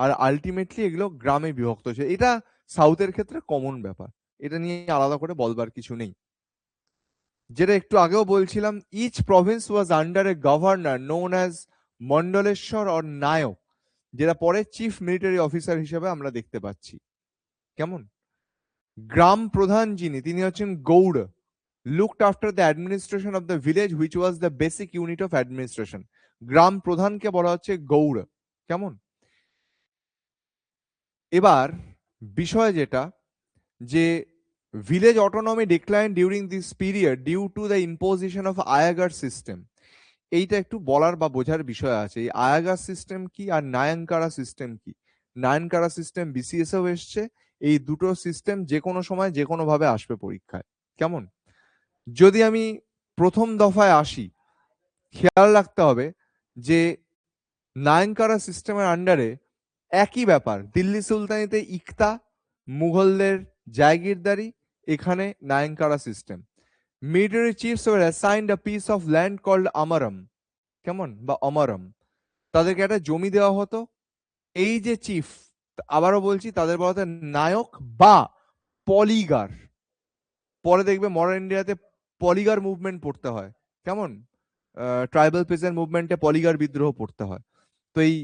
আর আলটিমেটলি এগুলো গ্রামে বিভক্ত ছিল। এটা সাউথের ক্ষেত্রে কমন ব্যাপার, এটা নিয়ে আলাদা করে বলবার কিছু নেই। যেটা একটু আগেও বলছিলাম, each province was under a governor known as Mandaleshwara or Nayaka, যেটা পরে চিফ মিলিটারি অফিসার হিসেবে আমরা দেখতে পাচ্ছি, কেমন? গ্রাম প্রধান যিনি, তিনি হচ্ছেন Gaur, looked after the administration of the village which was the basic unit of administration। গ্রাম প্রধানকে বলা হচ্ছে গৌড়, কেমন? এবার বিষয় যেটা, যে village autonomy decline during this period due to the imposition of Ayagar system. এইটা একটু বলার বা বোঝার বিষয় আছে, এই আয়াগার সিস্টেম কি আর নায়াঙ্কারা সিস্টেম কি। নায়াঙ্কারা সিস্টেম বিসিএস এও এসছে, এই দুটো সিস্টেম যে কোনো সময় যে কোনো ভাবে আসবে পরীক্ষায়, কেমন? যদি আমি প্রথম দফায় আসি, খেয়াল রাখতে হবে যে নায়াঙ্কারা সিস্টেমের আন্ডারে একই ব্যাপার, দিল্লি সুলতানিতে ইকতা, মুঘলদের জায়গিরদারি, এখানে Nayankara system. Military chiefs were assigned a piece of land called Amaram, কেমন, বা অমরম। তাদেরকে একটা জমি দেওয়া হতো। এই যে চিফ, আবারও বলছি, তাদের বলা হতো নায়ক বা পলিগার। পরে দেখবে মডার্ন ইন্ডিয়াতে পলিগার মুভমেন্ট পড়তে হয়, কেমন? ট্রাইবাল পেজেন্ট মুভমেন্টে পলিগার বিদ্রোহ পড়তে হয়। তো এই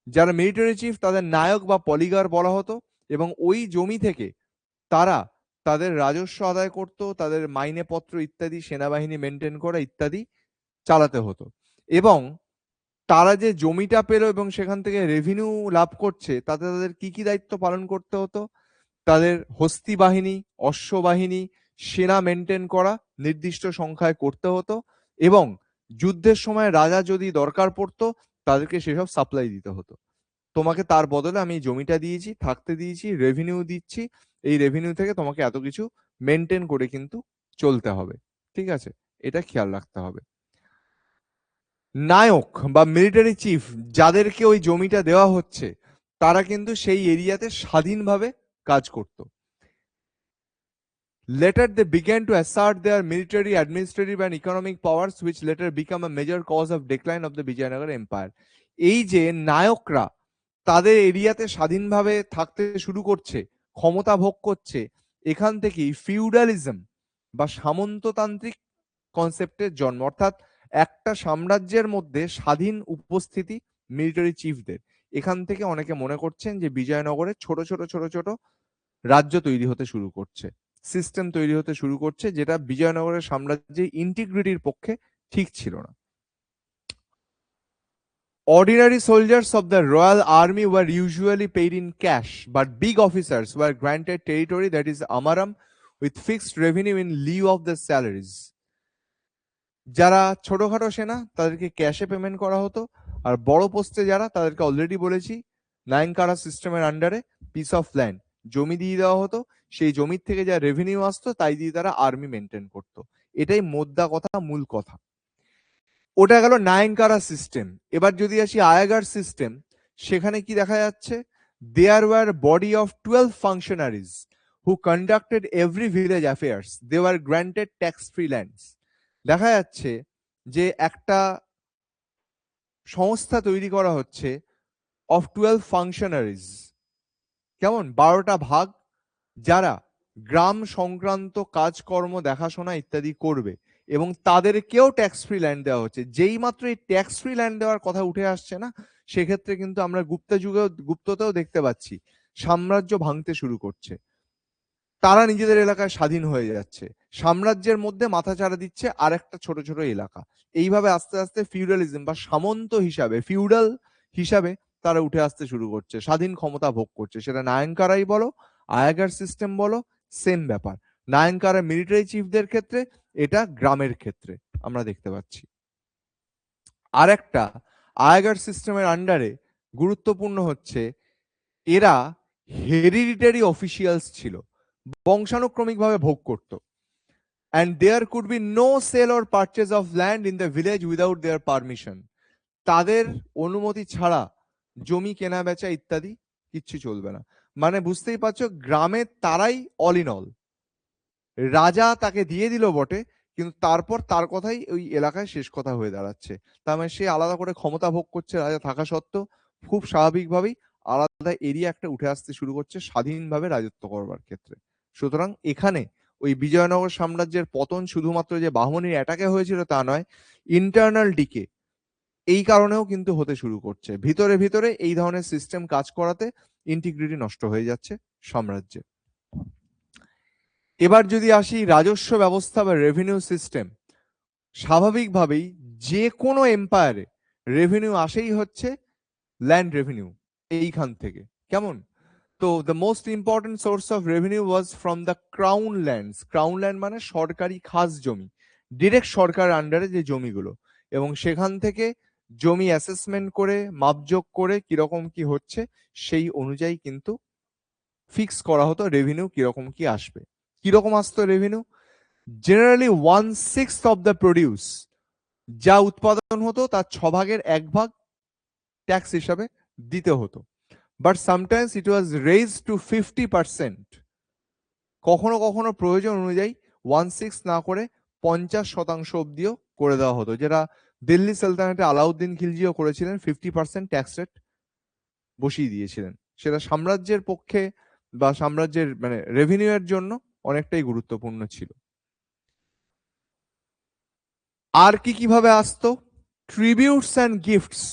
যারা মিলিটারি চিফ, তাদের নায়ক বা পলিগার বলা হতো, এবং ওই জমি থেকে তারা তাদের রাজস্ব আদায় করত, তাদের মাইনে পত্র ইত্যাদি, সেনাবাহিনী মেনটেন করা ইত্যাদি চালাতে হতো। এবং তারা যে জমিটা পেল এবং সেখান থেকে রেভিনিউ লাভ করছে, তাতে তাদের কি কি দায়িত্ব পালন করতে হতো? তাদের হস্তি বাহিনী, অশ্ব বাহিনী, সেনা মেনটেন করা নির্দিষ্ট সংখ্যায় করতে হতো, এবং যুদ্ধের সময় রাজা যদি দরকার পড়তো, তাদেরকে সেসব সাপ্লাই দিতে হতো। তোমাকে তার বদলে আমি এই জমিটা দিয়েছি, থাকতে দিয়েছি, রেভিনিউ দিচ্ছি, এই রেভিনিউ থেকে তোমাকে এত কিছু মেনটেন করে কিন্তু চলতে হবে, ঠিক আছে? এটা খেয়াল রাখতে হবে। নায়ক বা মিলিটারি চিফ, যাদেরকে ওই জমিটা দেওয়া হচ্ছে, তারা কিন্তু সেই এরিয়াতে স্বাধীনভাবে কাজ করত। Later they began to assert their military, administrative and economic powers, which later become a major cause of decline of the Vijayanagar Empire। এই যে নায়করা তাদের এরিয়াতে স্বাধীনভাবে থাকতে শুরু করছে, ক্ষমতা ভোগ করছে, এখান থেকেই ফিউডালিজম বা সামন্ততান্ত্রিক কনসেপ্টের জন্ম। অর্থাৎ একটা সাম্রাজ্যের মধ্যে স্বাধীন উপস্থিতি মিলিটারি চিফদের। এখান থেকে অনেকে মনে করছেন যে বিজয়নগরে ছোট ছোট ছোট ছোট রাজ্য তৈরি হতে শুরু করছে, সিস্টেম তৈরি হতে শুরু করছে, যেটা বিজয়নগরের সাম্রাজ্যের ইন্টিগ্রিটির পক্ষে ঠিক ছিল না। Ordinary soldiers of the royal army were usually paid in cash, but big officers were granted territory, that is amaram, with fixed revenue in lieu of their salaries। যারা ছোটখাটো সেনা, তাদেরকে ক্যাশে পেমেন্ট করা হতো, আর বড় পোস্টে যারা, তাদেরকে অলরেডি বলেছি নায়াঙ্কারা সিস্টেমের আন্ডারে পিস অফ ল্যান্ড, জমি দিয়ে দেওয়া হতো, সেই জমির থেকে যা রেভিনিউ আসতো তাই দিয়ে তারা আর্মি মেনটেন করতো। এটাই মোদ্দা কথা, মূল কথা। ওটা গেল নায়নকারা সিস্টেম। এবার যদি আসি আয়াগার সিস্টেম, সেখানে কি দেখা যাচ্ছে, there were body of 12 functionaries who conducted every village affairs, they were granted tax free lands. দেখা যাচ্ছে যে একটা সংস্থা তৈরি করা হচ্ছে অফ 12 ফাংশনারিজ, কেমন 12টা ভাগ, যারা গ্রাম সংক্রান্ত কাজকর্ম দেখাশোনা ইত্যাদি করবে, এবং তাদেরকেও ট্যাক্স ফ্রি ল্যান্ড দেওয়া হচ্ছে। যেই মাত্র এই ট্যাক্স ফ্রি ল্যান্ড দেওয়ার কথা উঠে আসছে না, সেক্ষেত্রে কিন্তু আমরা গুপ্ততেও দেখতে পাচ্ছি সাম্রাজ্য ভাঙতে শুরু করছে। তারা নিজেদের এলাকায় স্বাধীন হয়ে যাচ্ছে, সাম্রাজ্যের মধ্যে মাথাচাড়া দিচ্ছে আর একটা ছোট ছোট এলাকা। এইভাবে আস্তে আস্তে ফিউডালিজম বা সামন্ত হিসাবে, ফিউডাল হিসাবে তারা উঠে আসতে শুরু করছে, স্বাধীন ক্ষমতা ভোগ করছে। সেটা নায়নকারাই বলো, আয়াগার সিস্টেম বলো, সেম ব্যাপার। নায়নকারা মিলিটারি চিফদের ক্ষেত্রে, এটা গ্রামের ক্ষেত্রে আমরা দেখতে পাচ্ছি। আর একটা আয়াগার সিস্টেমের আন্ডারে গুরুত্বপূর্ণ হচ্ছে, এরা হেরিডিটারি অফিসিয়ালস ছিল, বংশানুক্রমিকভাবে ভোগ করত। And there could be no sale or purchase of land in the village without their permission. তাদের অনুমতি ছাড়া জমি কেনা বেচা ইত্যাদি কিচ্ছু চলবে না। মানে বুঝতেই পারছো, গ্রামে তারাই অল ইন অল। রাজা তাকে দিয়ে দিল বটে, কিন্তু তারপর তার কথাই ওই এলাকায় শেষ কথা হয়ে দাঁড়াচ্ছে। তার মানে সে আলাদা করে ক্ষমতা ভোগ করছে রাজা থাকা সত্ত্বেও, খুব স্বাভাবিকভাবেই আলাদা এরিয়া একটা উঠে আসতে শুরু করছে স্বাধীনভাবে রাজত্ব করবার ক্ষেত্রে। সুতরাং এখানে ওই বিজয়নগর সাম্রাজ্যের পতন শুধুমাত্র যে বাহমনির অ্যাটাকে হয়েছিল তা নয়, ইন্টারনাল ডিকে এই কারণেও কিন্তু হতে শুরু করছে। ভিতরে ভিতরে এই ধরনের সিস্টেম কাজ করাতে ইন্টিগ্রিটি নষ্ট হয়ে যাচ্ছে সাম্রাজ্যে। এবার যদি আসি রাজস্ব ব্যবস্থা বা রেভিনিউ সিস্টেম, স্বাভাবিকভাবেই যে কোনো এম্পায়ারে রেভিনিউ আসেই হচ্ছে ল্যান্ড রেভিনিউ, এইখান থেকে, কেমন। তো the most important source of revenue was from the crown lands. Crown land মানে সরকারি খাস জমি, ডিরেক্ট সরকারের আন্ডারে যে জমিগুলো, এবং সেখান থেকে জমি অ্যাসেসমেন্ট করে মাপজোক করে কিরকম কি হচ্ছে সেই অনুযায়ী কিন্তু ফিক্স করা হতো রেভিনিউ কিরকম কি আসবে। কিরকম আসতো revenue? Generally 1/6 of the produce, যা উৎপাদন হতো তার 1/6 ট্যাক্স হিসাবে দিতে হতো। But sometimes it was raise to 50%। কখনো কখনো প্রয়োজন অনুযায়ী 1/6 না করে 50% অব্দিও করে দেওয়া হতো, যেটা দিল্লি সালতানাতে আলাউদ্দিন খিলজিও করেছিলেন, 50% ট্যাক্স রেট বসিয়ে দিয়েছিলেন। সেটা সাম্রাজ্যের পক্ষে বা সাম্রাজ্যের মানে রেভিনিউ এর জন্য অনেকটাই গুরুত্বপূর্ণ ছিল। আর কি কিভাবে আসতো? ট্রিবিউটস অ্যান্ড গিফটস,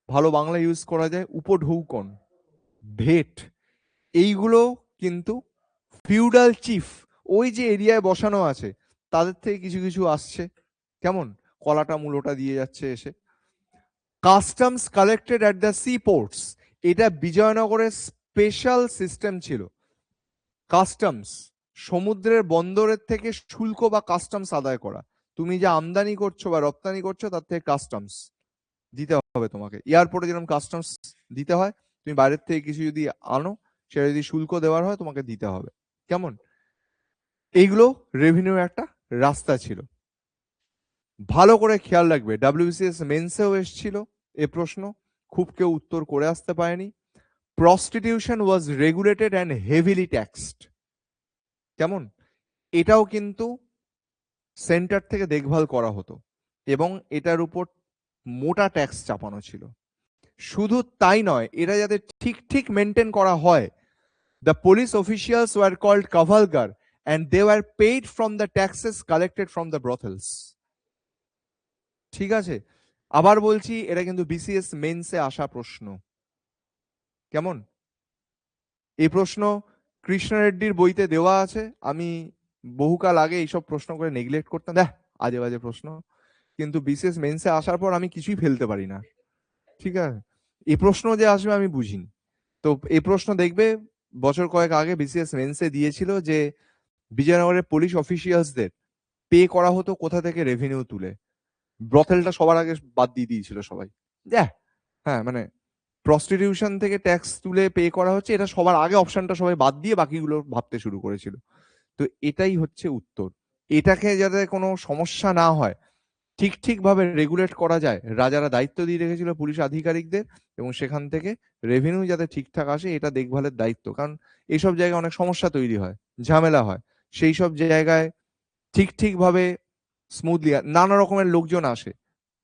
ভালো বাংলা ইউজ করা যায় উপঢৌকন, ভেট, এইগুলো কিন্তু ফিউডাল চিফ, ওই যে এরিয়ায় বসানো আছে তাদের থেকে কিছু কিছু আসছে, কেমন কলাটা মূলোটা দিয়ে যাচ্ছে এসে। Customs collected at the sea ports, এটা বিজয়নগরের স্পেশাল সিস্টেম ছিল। কাস্টমস, সমুদ্রের বন্দরের থেকে শুল্ক বা কাস্টমস আদায় করা। তুমি যে আমদানি করছো বা রপ্তানি করছো তার থেকে কাস্টমস দিতে হবে তোমাকে। এয়ারপোর্টে যেরকম কাস্টমস দিতে হয়, তুমি বাইরের থেকে কিছু যদি আনো, সেটা যদি শুল্ক দেওয়ার হয় তোমাকে দিতে হবে, কেমন। এইগুলো রেভিনিউ একটা রাস্তা ছিল। ভালো করে খেয়াল রাখবে, ডাব্লিউবিসিএস মেন্সেও এসেছিল এ প্রশ্ন, খুব কেউ উত্তর করে আসতে পারেনি। Prostitution was regulated and heavily taxed, কেমন, এটাও কিন্তু সেন্টার থেকে দেখভাল করা হতো এবং এটার উপর মোটা ট্যাক্স চাপানো ছিল। শুধু তাই নয়, এটা যাতে ঠিক ঠিক মেনটেন করা হয়, the police officials were called cavalgar and they were paid from the taxes collected from the brothels. ঠিক আছে, আবার বলছি, এটা কিন্তু বিসিএস মেন্সে আসা প্রশ্ন, কেমন। এই প্রশ্ন কৃষ্ণ রেড্ডির বইতে দেওয়া আছে। আমি বহুকাল আগে এইসব প্রশ্ন করে নেগলেক্ট করতাম, দেখ আজে বাজে প্রশ্ন, কিন্তু বিসিএস মেন্সে আসার পর আমি কিছুই ফেলতে পারি না, ঠিক আছে। এই প্রশ্ন যে আসবে আমি বুঝিনি। তো এই প্রশ্ন দেখবে বছর কয়েক আগে বিসিএস মেন্সে দিয়েছিল যে বিজয়নগরের পুলিশ অফিসিয়ালসদের পে করা হতো কোথা থেকে, রেভিনিউ তুলে। ব্রথেলটা সবার আগে বাদ দিয়ে দিয়েছিল সবাই, হ্যাঁ মানে প্রস্টিটিউশন থেকে ট্যাক্স তুলে পে করা হচ্ছে, এটা সবার আগে অপশনটা সবাই বাদ দিয়ে বাকিগুলো ভাবতে শুরু করেছিল। তো এটাই হচ্ছে উত্তর। এটাকে যাতে কোনো সমস্যা না হয় ঠিক ভাবে রেগুলেট করা যায়, রাজারা দায়িত্ব দিয়ে রেখেছিল পুলিশ আধিকারিকদের, এবং সেখান থেকে রেভিনিউ যাতে ঠিকঠাক আসে এটা দেখভালের দায়িত্ব। কারণ এইসব জায়গায় অনেক সমস্যা তৈরি হয়, ঝামেলা হয়, সেই সব জায়গায় ঠিকভাবে স্মুথলি নানা রকমের লোকজন আসে,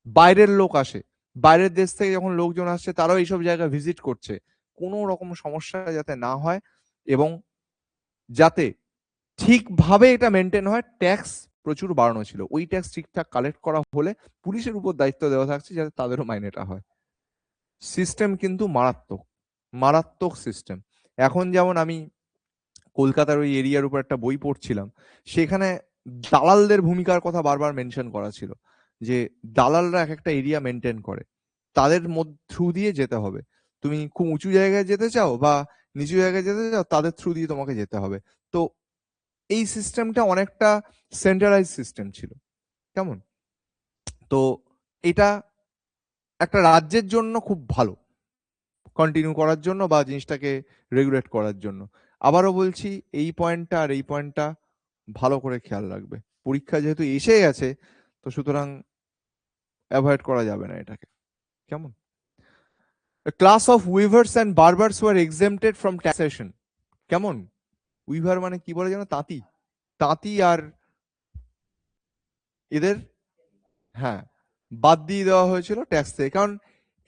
বাইরের লোক আসে, বাইরের দেশ থেকে যখন লোকজন আসছে তারাও এইসব জায়গা ভিজিট করছে, কোনো রকম সমস্যা যাতে না হয় এবং যাতে ঠিকভাবে এটা মেনটেন হয়। ট্যাক্স প্রচুর বাড়ানো ছিল, ওই ট্যাক্স ঠিকঠাক কালেক্ট করা হলে পুলিশের উপর দায়িত্ব দেওয়া থাকছে যাতে তাদেরও মাইনেটা হয়। সিস্টেম কিন্তু মারাত্মক, মারাত্মক সিস্টেম। এখন যেমন আমি কলকাতার ওই এরিয়ার উপর একটা বই পড়ছিলাম, সেখানে দালালদের ভূমিকার কথা বারবার মেনশন করা ছিল, যে দালালরা এক একটা এরিয়া মেনটেন করে, তাদের থ্রু দিয়ে যেতে হবে। তুমি খুব উঁচু জায়গায় যেতে চাও বা নিচু জায়গায় যেতে চাও, তাদের থ্রু দিয়ে তোমাকে যেতে হবে। তো এই সিস্টেমটা অনেকটা সেন্ট্রালাইজ সিস্টেম ছিল, কেমন? তো এটা একটা রাজ্যের জন্য খুব ভালো কন্টিনিউ করার জন্য বা জিনিসটাকে রেগুলেট করার জন্য। আবারও বলছি, এই পয়েন্টটা আর এই পয়েন্টটা ভালো করে খেয়াল রাখবে, পরীক্ষা যেহেতু এসে গেছে তো সুতরাং অ্যাভয়েড করা যাবে না এটাকে, কেমন? A class of weavers and barbers were exempted from taxation. কেমন? উইভার মানে কি বলে জানো? তাঁতি, তাঁতি আর এদের, হ্যাঁ, বাদ দিয়ে দেওয়া হয়েছিল ট্যাক্স থেকে। কারণ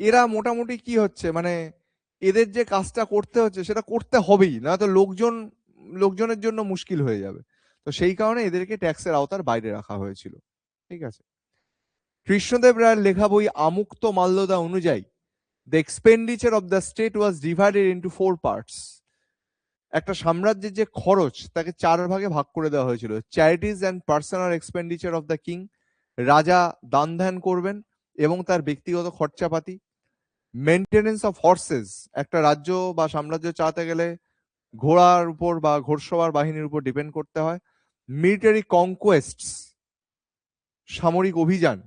এরা মোটামুটি কি হচ্ছে, মানে এদের যে কাজটা করতে হচ্ছে সেটা করতে হবেই, না তো লোকজনের জন্য মুশকিল হয়ে যাবে। তো সেই কারণে এদেরকে ট্যাক্সের আওতার বাইরে রাখা হয়েছিল, ঠিক আছে? কৃষ্ণদেব রায়ের লেখা বই আমুক্ত মাল্যদা অনুযায়ী the expenditure of the state was divided into 4 parts. একটা সাম্রাজ্যের যে খরচ তাকে 4 ভাগে ভাগ করে দেওয়া হয়েছিল। Charities and personal expenditure of the king, রাজা দান ধ্যান করবেন এবং তার ব্যক্তিগত খরচাপাতি। মেনটেনেন্স অফ হর্সেস, একটা রাজ্য বা সাম্রাজ্য চালাতে গেলে ঘোড়ার উপর বা ঘোড়সওয়ার বাহিনীর উপর ডিপেন্ড করতে হয়। মিলিটারি কনকোয়েস্টস, সামরিক অভিযান,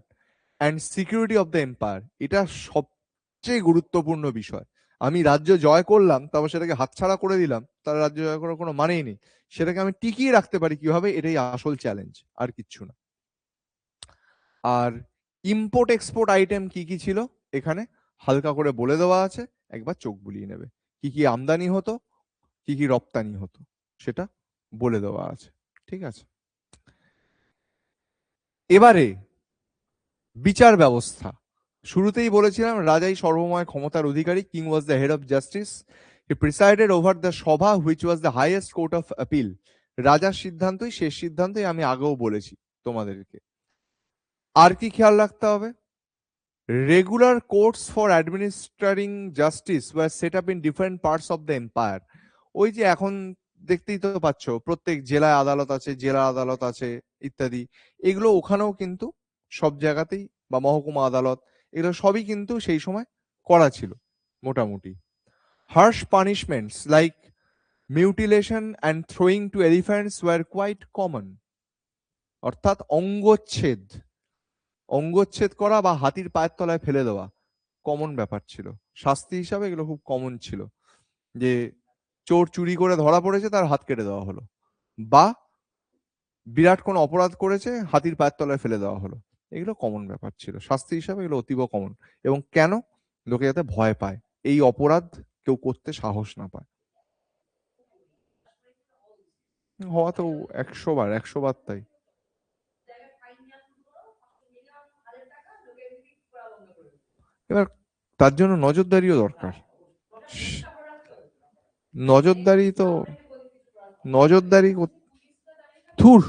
and security of the empire, এটা সবচেয়ে গুরুত্বপূর্ণ বিষয়। আমি রাজ্য জয় করলাম, তারপর সেটাকে হাতছাড়া করে দিলাম, তার রাজ্য জয় করার কোনো মানেই নেই। সেটাকে আমি টিকিয়ে রাখতে পারি কিভাবে, এটাই আসল চ্যালেঞ্জ, আর কিচ্ছু না। আর ইম্পোর্ট এক্সপোর্ট আইটেম কি কি ছিল এখানে হালকা করে বলে দেওয়া আছে, একবার চোখ বুলিয়ে নেবে। কি কি আমদানি হতো, কি কি রপ্তানি হতো, সেটা বলে দেওয়া আছে, ঠিক আছে? এবারে বিচার ব্যবস্থা। শুরুতেই বলেছিলাম রাজাই সর্বময় ক্ষমতার অধিকারী, king was the head of justice, he presided over the sabha which was the highest court of appeal. রাজার সিদ্ধান্তই শেষ সিদ্ধান্তই, আমি আগেও বলেছি তোমাদেরকে। আর কি খেয়াল রাখতে হবে? Regular courts for administering justice were set up in different parts of the empire. ওই যে এখন দেখতেই তো পাচ্ছ প্রত্যেক জেলায় আদালত আছে, জেলা আদালত আছে ইত্যাদি, এগুলো ওখানেও কিন্তু সব জায়গাতেই, বা মহকুমা আদালত, এগুলো সবই কিন্তু সেই সময় করা ছিল মোটামুটি। Harsh punishments like mutilation and throwing to elephants were quite common, অর্থাৎ অঙ্গচ্ছেদ, অঙ্গচ্ছেদ করা বা হাতির পায়ের তলায় ফেলে দেওয়া কমন ব্যাপার ছিল, শাস্তি হিসাবে এগুলো খুব কমন ছিল। যে চোর চুরি করে ধরা পড়েছে, তার হাত কেটে দেওয়া হলো, বা বিরাট কোনো অপরাধ করেছে, হাতির পায়ের তলায় ফেলে দেওয়া হলো, এগুলো কমন ব্যাপার ছিল শাস্তি হিসাবে, এগুলো অতীব কমন। এবং কেন? লোকে যাতে ভয় পায়, এই অপরাধ কেউ করতে সাহস না পায়। হওয়া তো 100 বার, 100 বার তাই। এবার তার জন্য নজরদারিও দরকার। নজরদারি তো, নজরদারি থুর,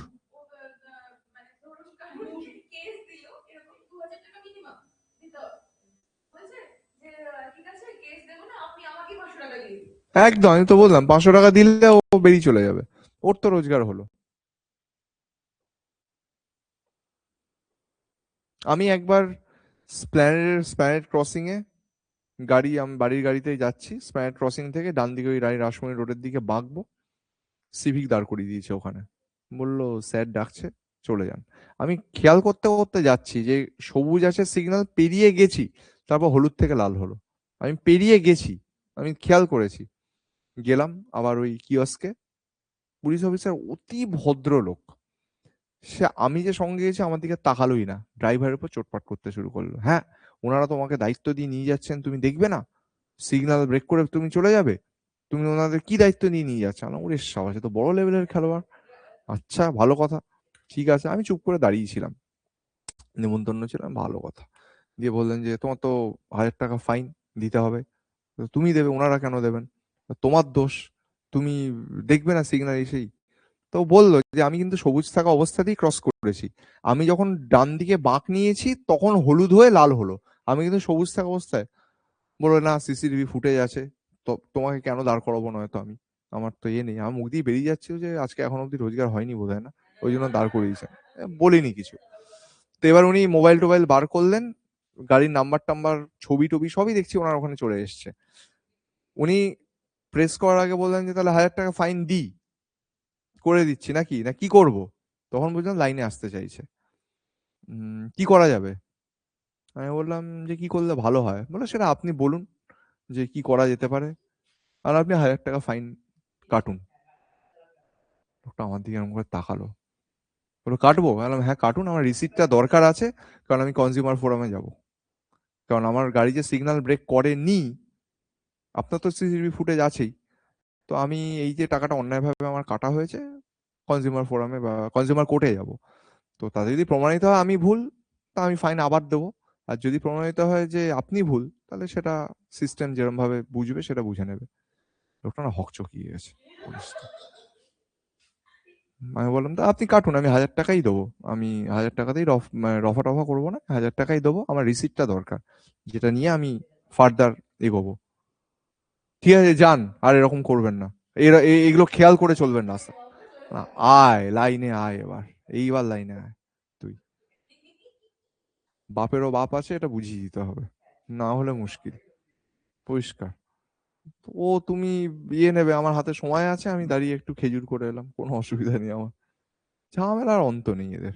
একদম, আমি তো বললাম 500 টাকা দিলে ও বেরিয়ে চলে যাবে, ওর তো রোজগার হলো। আমি একবার স্প্ল্যানেড ক্রসিং এ আমি বাড়ির গাড়িতেই যাচ্ছি, স্প্ল্যানেড ক্রসিং থেকে ডান দিকে ওই রাসমণি রোডের দিকে বাঁকবো, সিভিক দাঁড় করিয়ে দিয়েছে ওখানে, বললো স্যার ডাকছে চলে যান। আমি খেয়াল করতে করতে যাচ্ছি যে সবুজ আছে সিগন্যাল, পেরিয়ে গেছি, তারপর হলুদ থেকে লাল হলো, আমি পেরিয়ে গেছি, আমি খেয়াল করেছি। গেলাম আবার ওই কিয়স্কে, পুলিশ অফিসার অতি ভদ্র লোক, সে আমি যে সঙ্গে গেছি আমার দিকে তাকালোই না, ড্রাইভারের উপর চোটপাট করতে শুরু করলো। হ্যাঁ, ওনারা তোমাকে দায়িত্ব দিয়ে নিয়ে যাচ্ছেন, তুমি দেখবে না? সিগন্যাল ব্রেক করে তুমি চলে যাবে? তুমি ওনাদের কি দায়িত্ব নিয়ে নিয়ে যাচ্ছ? আমি ওরে সাবাস, সে তো বড় লেভেলের খেলোয়াড়। আচ্ছা, ভালো কথা, ঠিক আছে। আমি চুপ করে দাঁড়িয়েছিলাম, নেমন্তন্ন ছিলাম, ভালো কথা। দিয়ে বললেন যে তোমার তো 1000 টাকা ফাইন দিতে হবে। তো তুমি দেবে, ওনারা কেন দেবেন? তোমার দোষ, তুমি দেখবে না সিগন্যাল এসেই? তো বললো যে আমি কিন্তু সবুজ থাকা অবস্থাতেই ক্রস করেছি, আমি যখন ডান দিকে বাঁক নিয়েছি তখন হলুদ হয়ে লাল হলো, আমি কিন্তু সবুজ থাকা অবস্থায়। বললো না, সিসিটিভি ফুটেজ আছে, তো তোমাকে কেন দাঁড় করাবো? নয়তো আমি, আমার তো ইয়ে নেই। আমার মুখ দিয়ে বেরিয়ে যাচ্ছে যে আজকে এখন অব্দি রোজগার হয়নি বোধ হয় না, ওই জন্য দাঁড় করিয়েছেন। বলিনি কিছু। তো এবার উনি মোবাইল টোবাইল বার করলেন, গাড়ির নাম্বার টাম্বার ছবি টবি সবই দেখছি ওনার ওখানে চলে এসছে। উনি প্রেস করার আগে বললেন যে তাহলে 1000 টাকা ফাইন দিই, করে দিচ্ছি নাকি, না কি করব? তখন বুঝলাম লাইনে আসতে চাইছে। কি করা যাবে? আমি বললাম যে কি করলে ভালো হয়? বলে সেটা আপনি বলুন যে কি করা যেতে পারে, আর আপনি 1000 টাকা ফাইন কাটুন। লোকটা আমার দিকে এরকম করে তাকালো, বললো কাটবো? আমি বললাম হ্যাঁ কাটুন, আমার রিসিপ্টটা দরকার আছে, কারণ আমি কনজিউমার ফোরামে যাব। কারণ আমার গাড়ি যে সিগন্যাল ব্রেক করেনি, আপনার তো সিসিটিভি ফুটেজ আছেই। তো আমি এই যে টাকাটা অন্যায়ভাবে আমার কাটা হয়েছে, কনজিউমার ফোরামে বা কনজিউমার কোর্টে যাব। তো তাদের যদি প্রমাণিত হয় আমি ভুল, তা আমি ফাইন আবার দেবো। আর যদি প্রমাণিত হয় যে আপনি ভুল, তাহলে সেটা সিস্টেম যেরকম ভাবে বুঝবে সেটা বুঝে নেবে। লোকটা না হকচকিয়ে গেছে পুলিশটা। আমি বললাম তা আপনি কাটুন, আমি 1000 টাকাই দেবো। আমি 1000 টাকাতেই রফা টফা করবো না, 1000 টাকাই দেবো, আমার রিসিপ্টটা দরকার, যেটা নিয়ে আমি ফার্দার এগোবো। ঠিক আছে যান, আর এরকম করবেন না, এগুলো খেয়াল করে চলবেন না। না, আয় লাইনে আয় এবার, এইবার লাইনে আয় তুই। বাপেরও বাপ আছে, এটা বুঝিয়ে দিতে হবে, না হলে মুশকিল। পরিষ্কার। ও তুমি ইয়ে নেবে, আমার হাতে সময় আছে, আমি দাঁড়িয়ে একটু খেজুর করে এলাম, কোনো অসুবিধা নেই আমার। ঝামেলার অন্ত নেই এদের।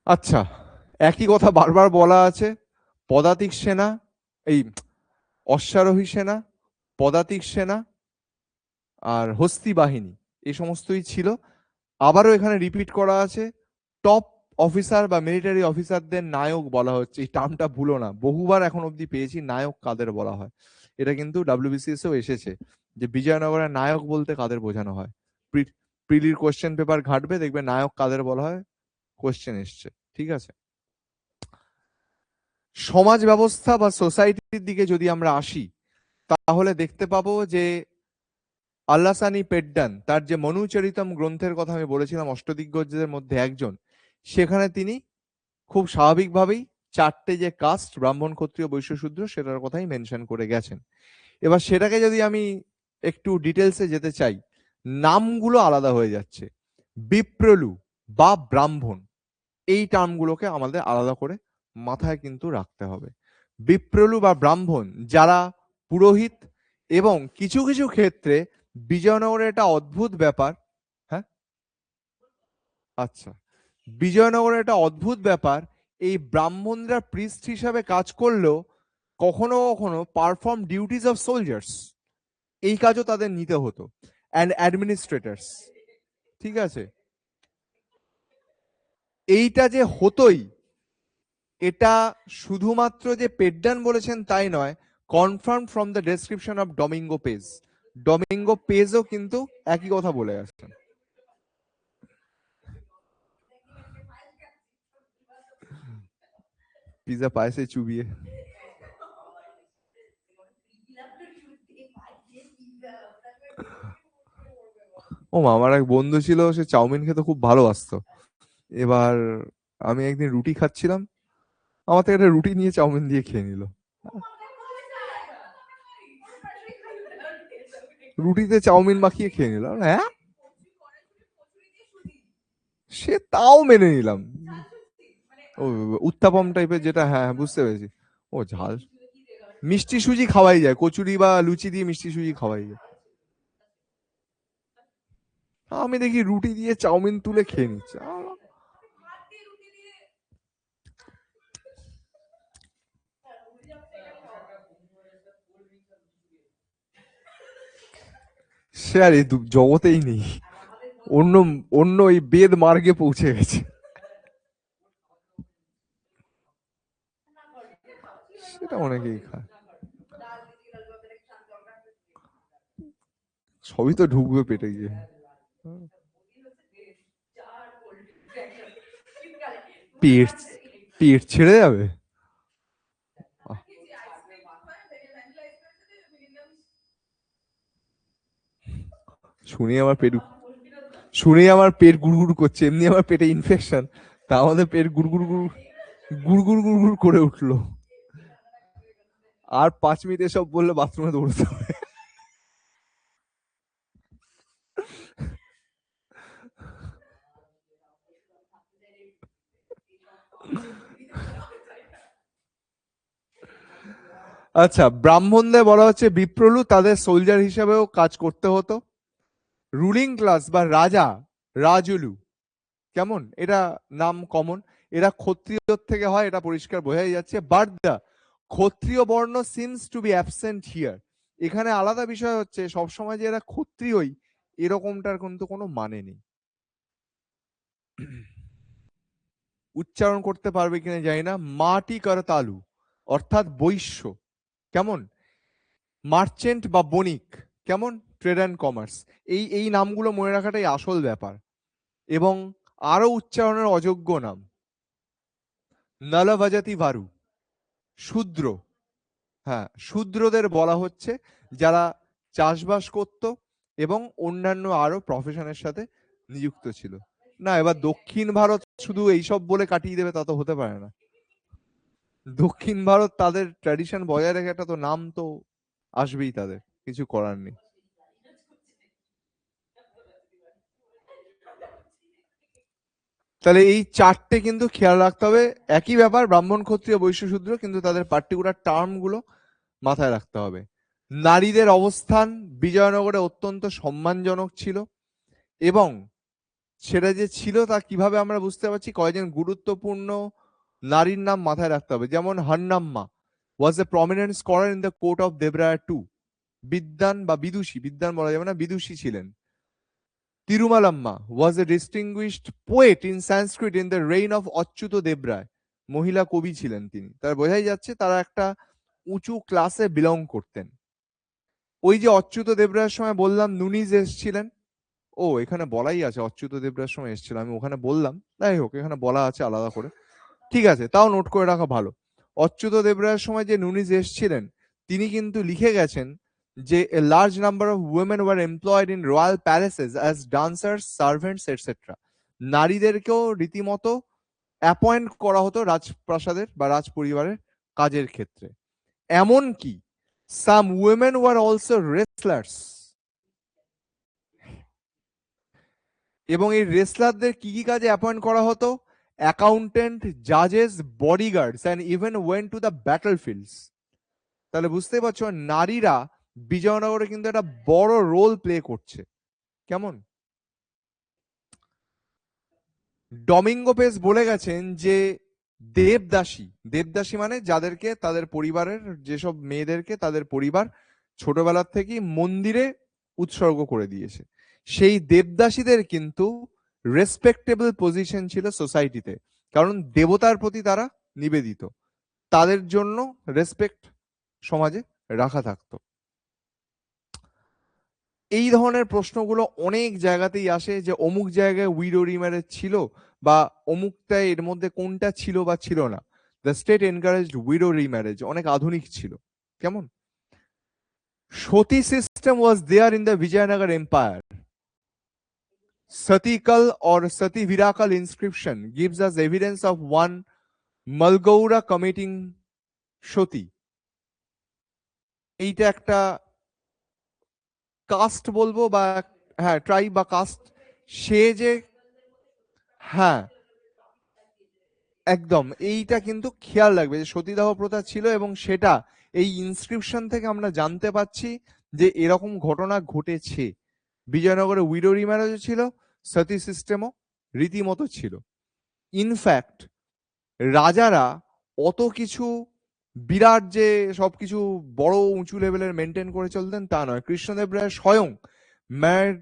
আচ্ছা, একই কথা বারবার বলা আছে, পদাতিক সেনা, এই অশ্বারোহী সেনা, পদাতিক সেনা আর হস্তি বাহিনী, এই সমস্তই ছিল। আবারও এখানে রিপিট করা আছে, টপ অফিসার বা মিলিটারি অফিসারদের নায়ক বলা হচ্ছে। এই টার্মটা ভুলো না, বহুবার এখন অব্দি পেয়েছি নায়ক কাদের বলা হয়। এটা কিন্তু ডাব্লিউবিসিএস এও এসেছে, যে বিজয়নগরের নায়ক বলতে কাদের বোঝানো হয়। প্রিলির কোশ্চেন পেপার ঘাটবে, দেখবে নায়ক কাদের বলা হয়, কোশ্চেন এসছে। ঠিক আছে, সমাজ ব্যবস্থা বা সোসাইটির দিকে যদি আমরা আসি, তাহলে দেখতে পাবো যে আল্লাসানি পেড্ডান তার যে মনুচরিতম গ্রন্থের কথা আমি বলেছিলাম অষ্টদিগ্গজদের মধ্যে একজন, সেখানে তিনি খুব স্বাভাবিকভাবেই চারটে যে কাস্ট, ব্রাহ্মণ ক্ষত্রিয় বৈশ্য শূদ্র, সেটার কথাই মেনশন করে গেছেন। এবার সেটাকে যদি আমি একটু ডিটেলসে যেতে চাই, নামগুলো আলাদা হয়ে যাচ্ছে। বিপ্রলু বা ব্রাহ্মণ, এই টার্মগুলোকে আমাদের আলাদা করে মাথায় কিন্তু রাখতে হবে। বিপ্রলু বা ব্রাহ্মণ যারা পুরোহিত, এবং কিছু কিছু ক্ষেত্রে বিজয়নগরে এটা অদ্ভুত ব্যাপার। হ্যাঁ, আচ্ছা, বিজয়নগরে এটা অদ্ভুত ব্যাপার, এই ব্রাহ্মণরা প্রিস্ট হিসাবে কাজ করলেও কখনো কখনো পারফর্ম ডিউটিজ অফ সোলজার্স, এই কাজও তাদের নিতে হতো, অ্যান্ড অ্যাডমিনিস্ট্রেটরস। ঠিক আছে, এইটা যে হতোই, এটা শুধুমাত্র যে পেড্ডান বলেছেন তাই নয়, confirm from the description of Domingo Paes. Domingo পেজও কিন্তু একই কথা বলে আসছেন। পিজা পায়েসে চুবিয়ে। ও মা, আমার এক বন্ধু ছিল, সে চাউমিন খেতে খুব ভালোবাসতো। এবার আমি একদিন রুটি খাচ্ছিলাম, আমার থেকে একটা রুটি নিয়ে চাউমিন দিয়ে খেয়ে নিল। রুটিতে চাউমিন মাখিয়ে খেয়ে নিল, হ্যাঁ সে তাও মেনে নিলাম। ও উত্তাপম টাইপের যেটা, হ্যাঁ হ্যাঁ, বুঝতে পেরেছি। ও ঝাল, মিষ্টি সুজি খাওয়াই যায়, কচুরি বা লুচি দিয়ে মিষ্টি সুজি খাওয়াই যায়। আমি দেখি রুটি দিয়ে চাউমিন তুলে খেয়ে নিচ্ছে। সে আর এই জগতেই নেই, অন্য অন্য এই বেদ মার্গে পৌঁছে গেছে। সেটা অনেকেই খায়, সবই তো ঢুকবে পেটে গিয়ে। পেট পেট ছেড়ে যাবে। আহ, শুনে আমার পেট শুনে আমার পেট গুড়গুড় করছে, এমনি আমার পেটে ইনফেকশন, তা আমাদের পেট গুড়গুড় গুড়গুড় গুড়গুড় করে উঠলো। আর 5 মিনিট এসব বললে বাথরুমে দৌড়তে হবে। আচ্ছা, ব্রাহ্মণদের বলা হচ্ছে বিপ্রলু, তাদের সোলজার হিসেবেও কাজ করতে হতো। রুলিং ক্লাস বা রাজা, রাজুলু, কেমন এটা নাম কমন, এরা ক্ষত্রিয় থেকে হয়, এটা পরিষ্কার বোঝাই যাচ্ছে। বাট দ্য ক্ষত্রিয় বর্ণ seems to be absent here. এখানে আলাদা বিষয় হচ্ছে সবসময় যে এরা ক্ষত্রিয়ই এরকমটার কিন্তু কোনো মানে নেই। উচ্চারণ করতে পারবে কিনা জানি না। মাটি করতালু অর্থাৎ বৈশ্য, কেমন, মার্চেন্ট বা বণিক, কেমন, ট্রেড অ্যান্ড কমার্স। এই এই নামগুলো মনে রাখাটাই আসল ব্যাপার। এবং আরো উচ্চারণের অযোগ্য নাম, নলভাজাতি ভারু, শূদ্র। হ্যাঁ, শূদ্রদের বলা হচ্ছে যারা চাষবাস করত এবং অন্যান্য আরো প্রফেশনের সাথে নিযুক্ত ছিল। না, এবার দক্ষিণ ভারত শুধু এইসব বলে কাটিয়ে দেবে তা তো হতে পারে না। দক্ষিণ ভারত তাদের ট্র্যাডিশন বজায় রেখে একটা তো নাম তো আসবেই, তাদের কিছু করার নেই। তাহলে এই চারটে কিন্তু খেয়াল রাখতে হবে। একই ব্যাপার, ব্রাহ্মণ ক্ষত্রিয় বৈশ্য শূদ্র, কিন্তু তাদের পার্টিকুলার টার্ম গুলো মাথায় রাখতে হবে। নারীদের অবস্থান বিজয়নগরে অত্যন্ত সম্মানজনক ছিল, এবং সেটা যে ছিল তা কিভাবে আমরা বুঝতে পারছি, কয়েকজন গুরুত্বপূর্ণ নারীর নাম মাথায় রাখতে হবে। যেমন Hannamma was a prominent scholar in the court of Devaraya two. বিদ্যান বা বিদুষী, বিদ্যান বলা যাবে না, বিদুষী ছিলেন। Tirumalamma was a distinguished poet in Sanskrit in the reign of Achyuta Devaraya. মহিলা কবি ছিলেন তিনি, তার বোঝাই যাচ্ছে তারা একটা উঁচু ক্লাসে বিলং করতেন। ওই যে অচ্যুত দেবরায়ের সময় বললাম নুনিজ এসছিলেন, ও এখানে বলাই আছে অচ্যুত দেবরায়ের সময় এসেছিল, আমি ওখানে বললাম, যাই হোক এখানে বলা আছে আলাদা করে, ঠিক আছে, তাও নোট করে রাখা ভালো। অচ্যুত দেবরায়ের সময় যে নুনিজ এসছিলেন তিনি কিন্তু লিখে গেছেন যে a large number of women were employed in royal palaces as dancers, servants etcetera. নারীদেরকেও রীতিমতো অ্যাপয়েন্ট করা হতো রাজপ্রাসাদের বা রাজ পরিবারের কাজের ক্ষেত্রে। এমনকি some women were also wrestlers. এবং এই রেসলারদের কি কি কাজে অ্যাপয়েন্ট করা হতো? অ্যাকাউন্টেন্ট, জাজেস, bodyguards and even went to the battle fields. তাহলে বুঝতেই পারছো নারীরা বিজয়নগরে কিন্তু একটা বড় রোল প্লে করছে, কেমন। ডমিঙ্গো পেস বলে গেছেন যে দেবদাসী, দেবদাসী মানে যাদেরকে তাদের পরিবারের যেসব মেয়েদেরকে তাদের পরিবার ছোটবেলার থেকেই মন্দিরে উৎসর্গ করে দিয়েছে, সেই দেবদাসীদের কিন্তু রেসপেক্টেবল পজিশন ছিল সোসাইটিতে, কারণ দেবতার প্রতি তারা নিবেদিত, তাদের জন্য রেসপেক্ট সমাজে রাখা থাকতো। এই ধরনের প্রশ্নগুলো অনেক জায়গাতেই আসে যে অমুক জায়গায় উইডো রিম্যারেজ ছিল, বা অমুকটায় এর মধ্যে কোনটা ছিল বা ছিল না। The state encouraged widow remarriage, অনেক আধুনিক ছিল, কেমন। Sati system was there in the Vijayanagar empire. Satikal or Sati Virakal inscription gives us evidence of one Malgoura committing সতী। এইটা একটা কাস্ট বলবো বা, হ্যাঁ ট্রাইব বা কাস্ট, সে যে, হ্যাঁ একদম, এইটা কিন্তু খেয়াল রাখবে যে সতীদাহ প্রথা ছিল, এবং সেটা এই ইনস্ক্রিপশন থেকে আমরা জানতে পাচ্ছি যে এরকম ঘটনা ঘটেছে। বিজয়নগরে উইডো রিম্যারেজও ছিল, সতী সিস্টেমও রীতিমতো ছিল। ইনফ্যাক্ট রাজারা অত কিছু বিরাট যে সবকিছু বড় উঁচু লেভেলের মেনটেন করে চলতেন তা নয়। কৃষ্ণদেব রায় স্বয়ং ম্যাড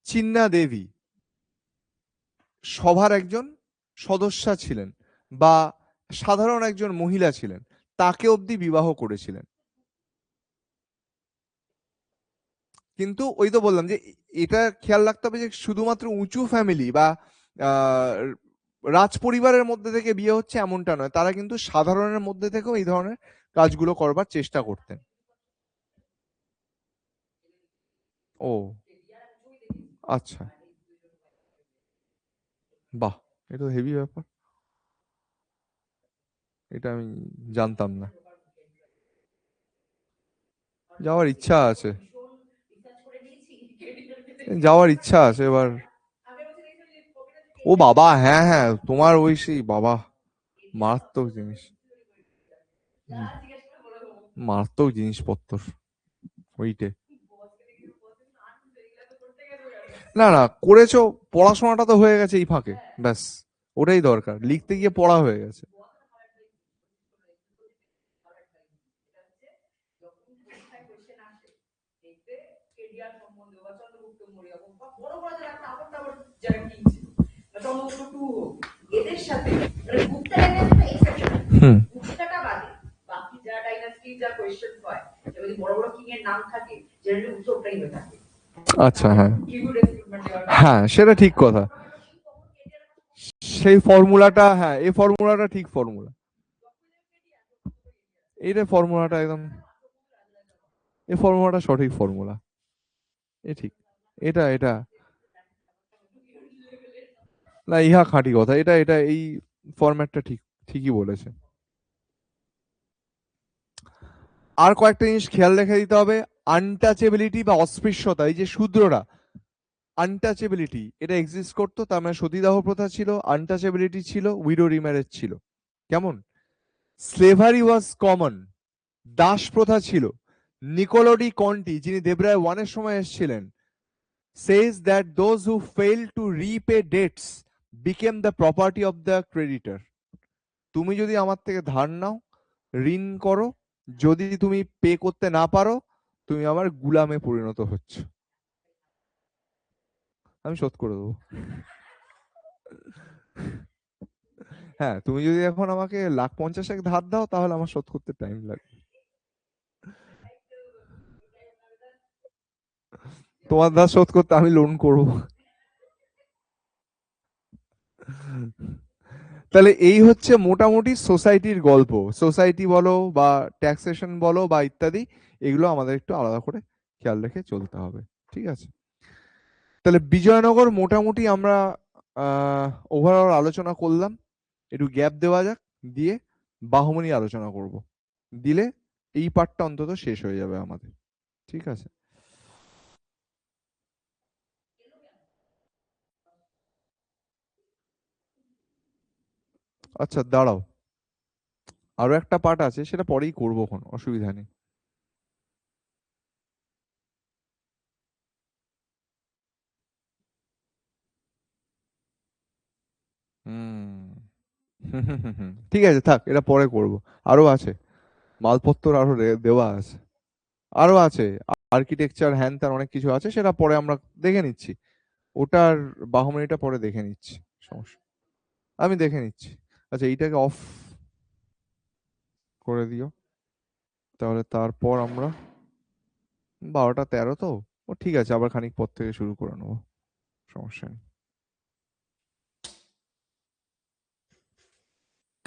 চিন্না দেবী সভার একজন সদস্যা ছিলেন বা সাধারণ একজন মহিলা ছিলেন, তাকে অবধি বিবাহ করেছিলেন। কিন্তু ওই তো বললাম যে এটা খেয়াল রাখতে হবে যে শুধুমাত্র উঁচু ফ্যামিলি বা আহ, রাজ পরিবারের মধ্যে থেকে বিয়ে হচ্ছে এমনটা নয়, তারা কিন্তু সাধারণের মধ্যে থেকেও এই ধরনের কাজগুলো করবার চেষ্টা করতেন। ও আচ্ছা, বাহ, এটা হেভি ব্যাপার, এটা আমি জানতাম না। যাওয়ার ইচ্ছা আছে, যাওয়ার ইচ্ছা আছে এবার। ও বাবা, হ্যাঁ হ্যাঁ, তোমার ওই সেই বাবা, মারাত্মক জিনিস, হুম, মারাত্মক জিনিসপত্র ওইটে। না না, করেছো, পড়াশোনাটা তো হয়ে গেছে এই ফাঁকে, ব্যাস, ওটাই দরকার, লিখতে গিয়ে পড়া হয়ে গেছে। হুম, আচ্ছা, হ্যাঁ হ্যাঁ, সেটা ঠিক কথা। সেই ফর্মুলাটা, হ্যাঁ, এই ফর্মুলাটা ঠিক ফর্মুলা, এইটা ফর্মুলাটা একদম, এই ফর্মুলাটা সঠিক ফর্মুলা, এ ঠিক, এটা এটা না, ইহা খাঁটি কথা, এটা এটা এই ফরম্যাটটা ঠিক, ঠিকই বলেছে। আর কয়েকটা জিনিস খেয়াল রেখে দিতে হবে। আনটাচেবিলিটি বা অস্পৃশ্যতা, এই যে শূদ্ররা, আনটাচেবিলিটি এটা এক্সিস্ট করতো, তার মানে সতীদাহ প্রথা ছিল, আনটাচেবিলিটি ছিল, উইডো রিম্যারেজ ছিল। কেমন? স্লেভারি ওয়াজ কমন, দাস প্রথা ছিল। নিকোলোডি কন্টি, যিনি দেবরায় ওয়ানের সময় এসেছিলেন, says that those who fail to repay debts became the property of the creditor. তুমি যদি আমার থেকে ধার নাও, ঋণ করো, যদি তুমি পে করতে না পারো, তুমি আমার গুলামে পরিণত হচ্ছ, আমি শোধ করে দেবো। হ্যাঁ, তুমি যদি এখন আমাকে 1,50,000 ধার দাও, তাহলে আমার শোধ করতে টাইম লাগবে, তোমার ধার শোধ করতে আমি লোন করব। তাহলে এই হচ্ছে মোটামুটি সোসাইটির গল্প। সোসাইটি বলো বা ট্যাক্সেশন বলো বা ইত্যাদি, এগুলো আমাদের একটু আলাদা করে খেয়াল রেখে চলতে হবে। ঠিক আছে, তাহলে বিজয়নগর মোটামুটি আমরা ওভারঅল আলোচনা করলাম। একটু গ্যাপ দেওয়া যাক, দিয়ে বাহমনি আলোচনা করব, দিলে এই পার্টটা অন্তত শেষ হয়ে যাবে আমাদের। ঠিক আছে, আচ্ছা দাঁড়াও, আরো একটা পার্ট আছে, সেটা পরেই করবো, কোনো অসুবিধা নেই। হুম, ঠিক আছে, থাক, এটা পরে করব। আরো আছে, মালপত্র আরো দেওয়া আছে, আরো আছে, আর্কিটেকচার হ্যান ত্যান অনেক কিছু আছে, সেটা পরে আমরা দেখে নিচ্ছি। ওটার বাহমনিটা পরে দেখে নিচ্ছি, সমস্যা, আমি দেখে নিচ্ছি। আচ্ছা, এইটাকে অফ করে দিও, তাহলে তারপর আমরা 12টা 13 তো, ও ঠিক আছে, আবার খানিক পর থেকে শুরু করে নেবো, সমস্যা নেই।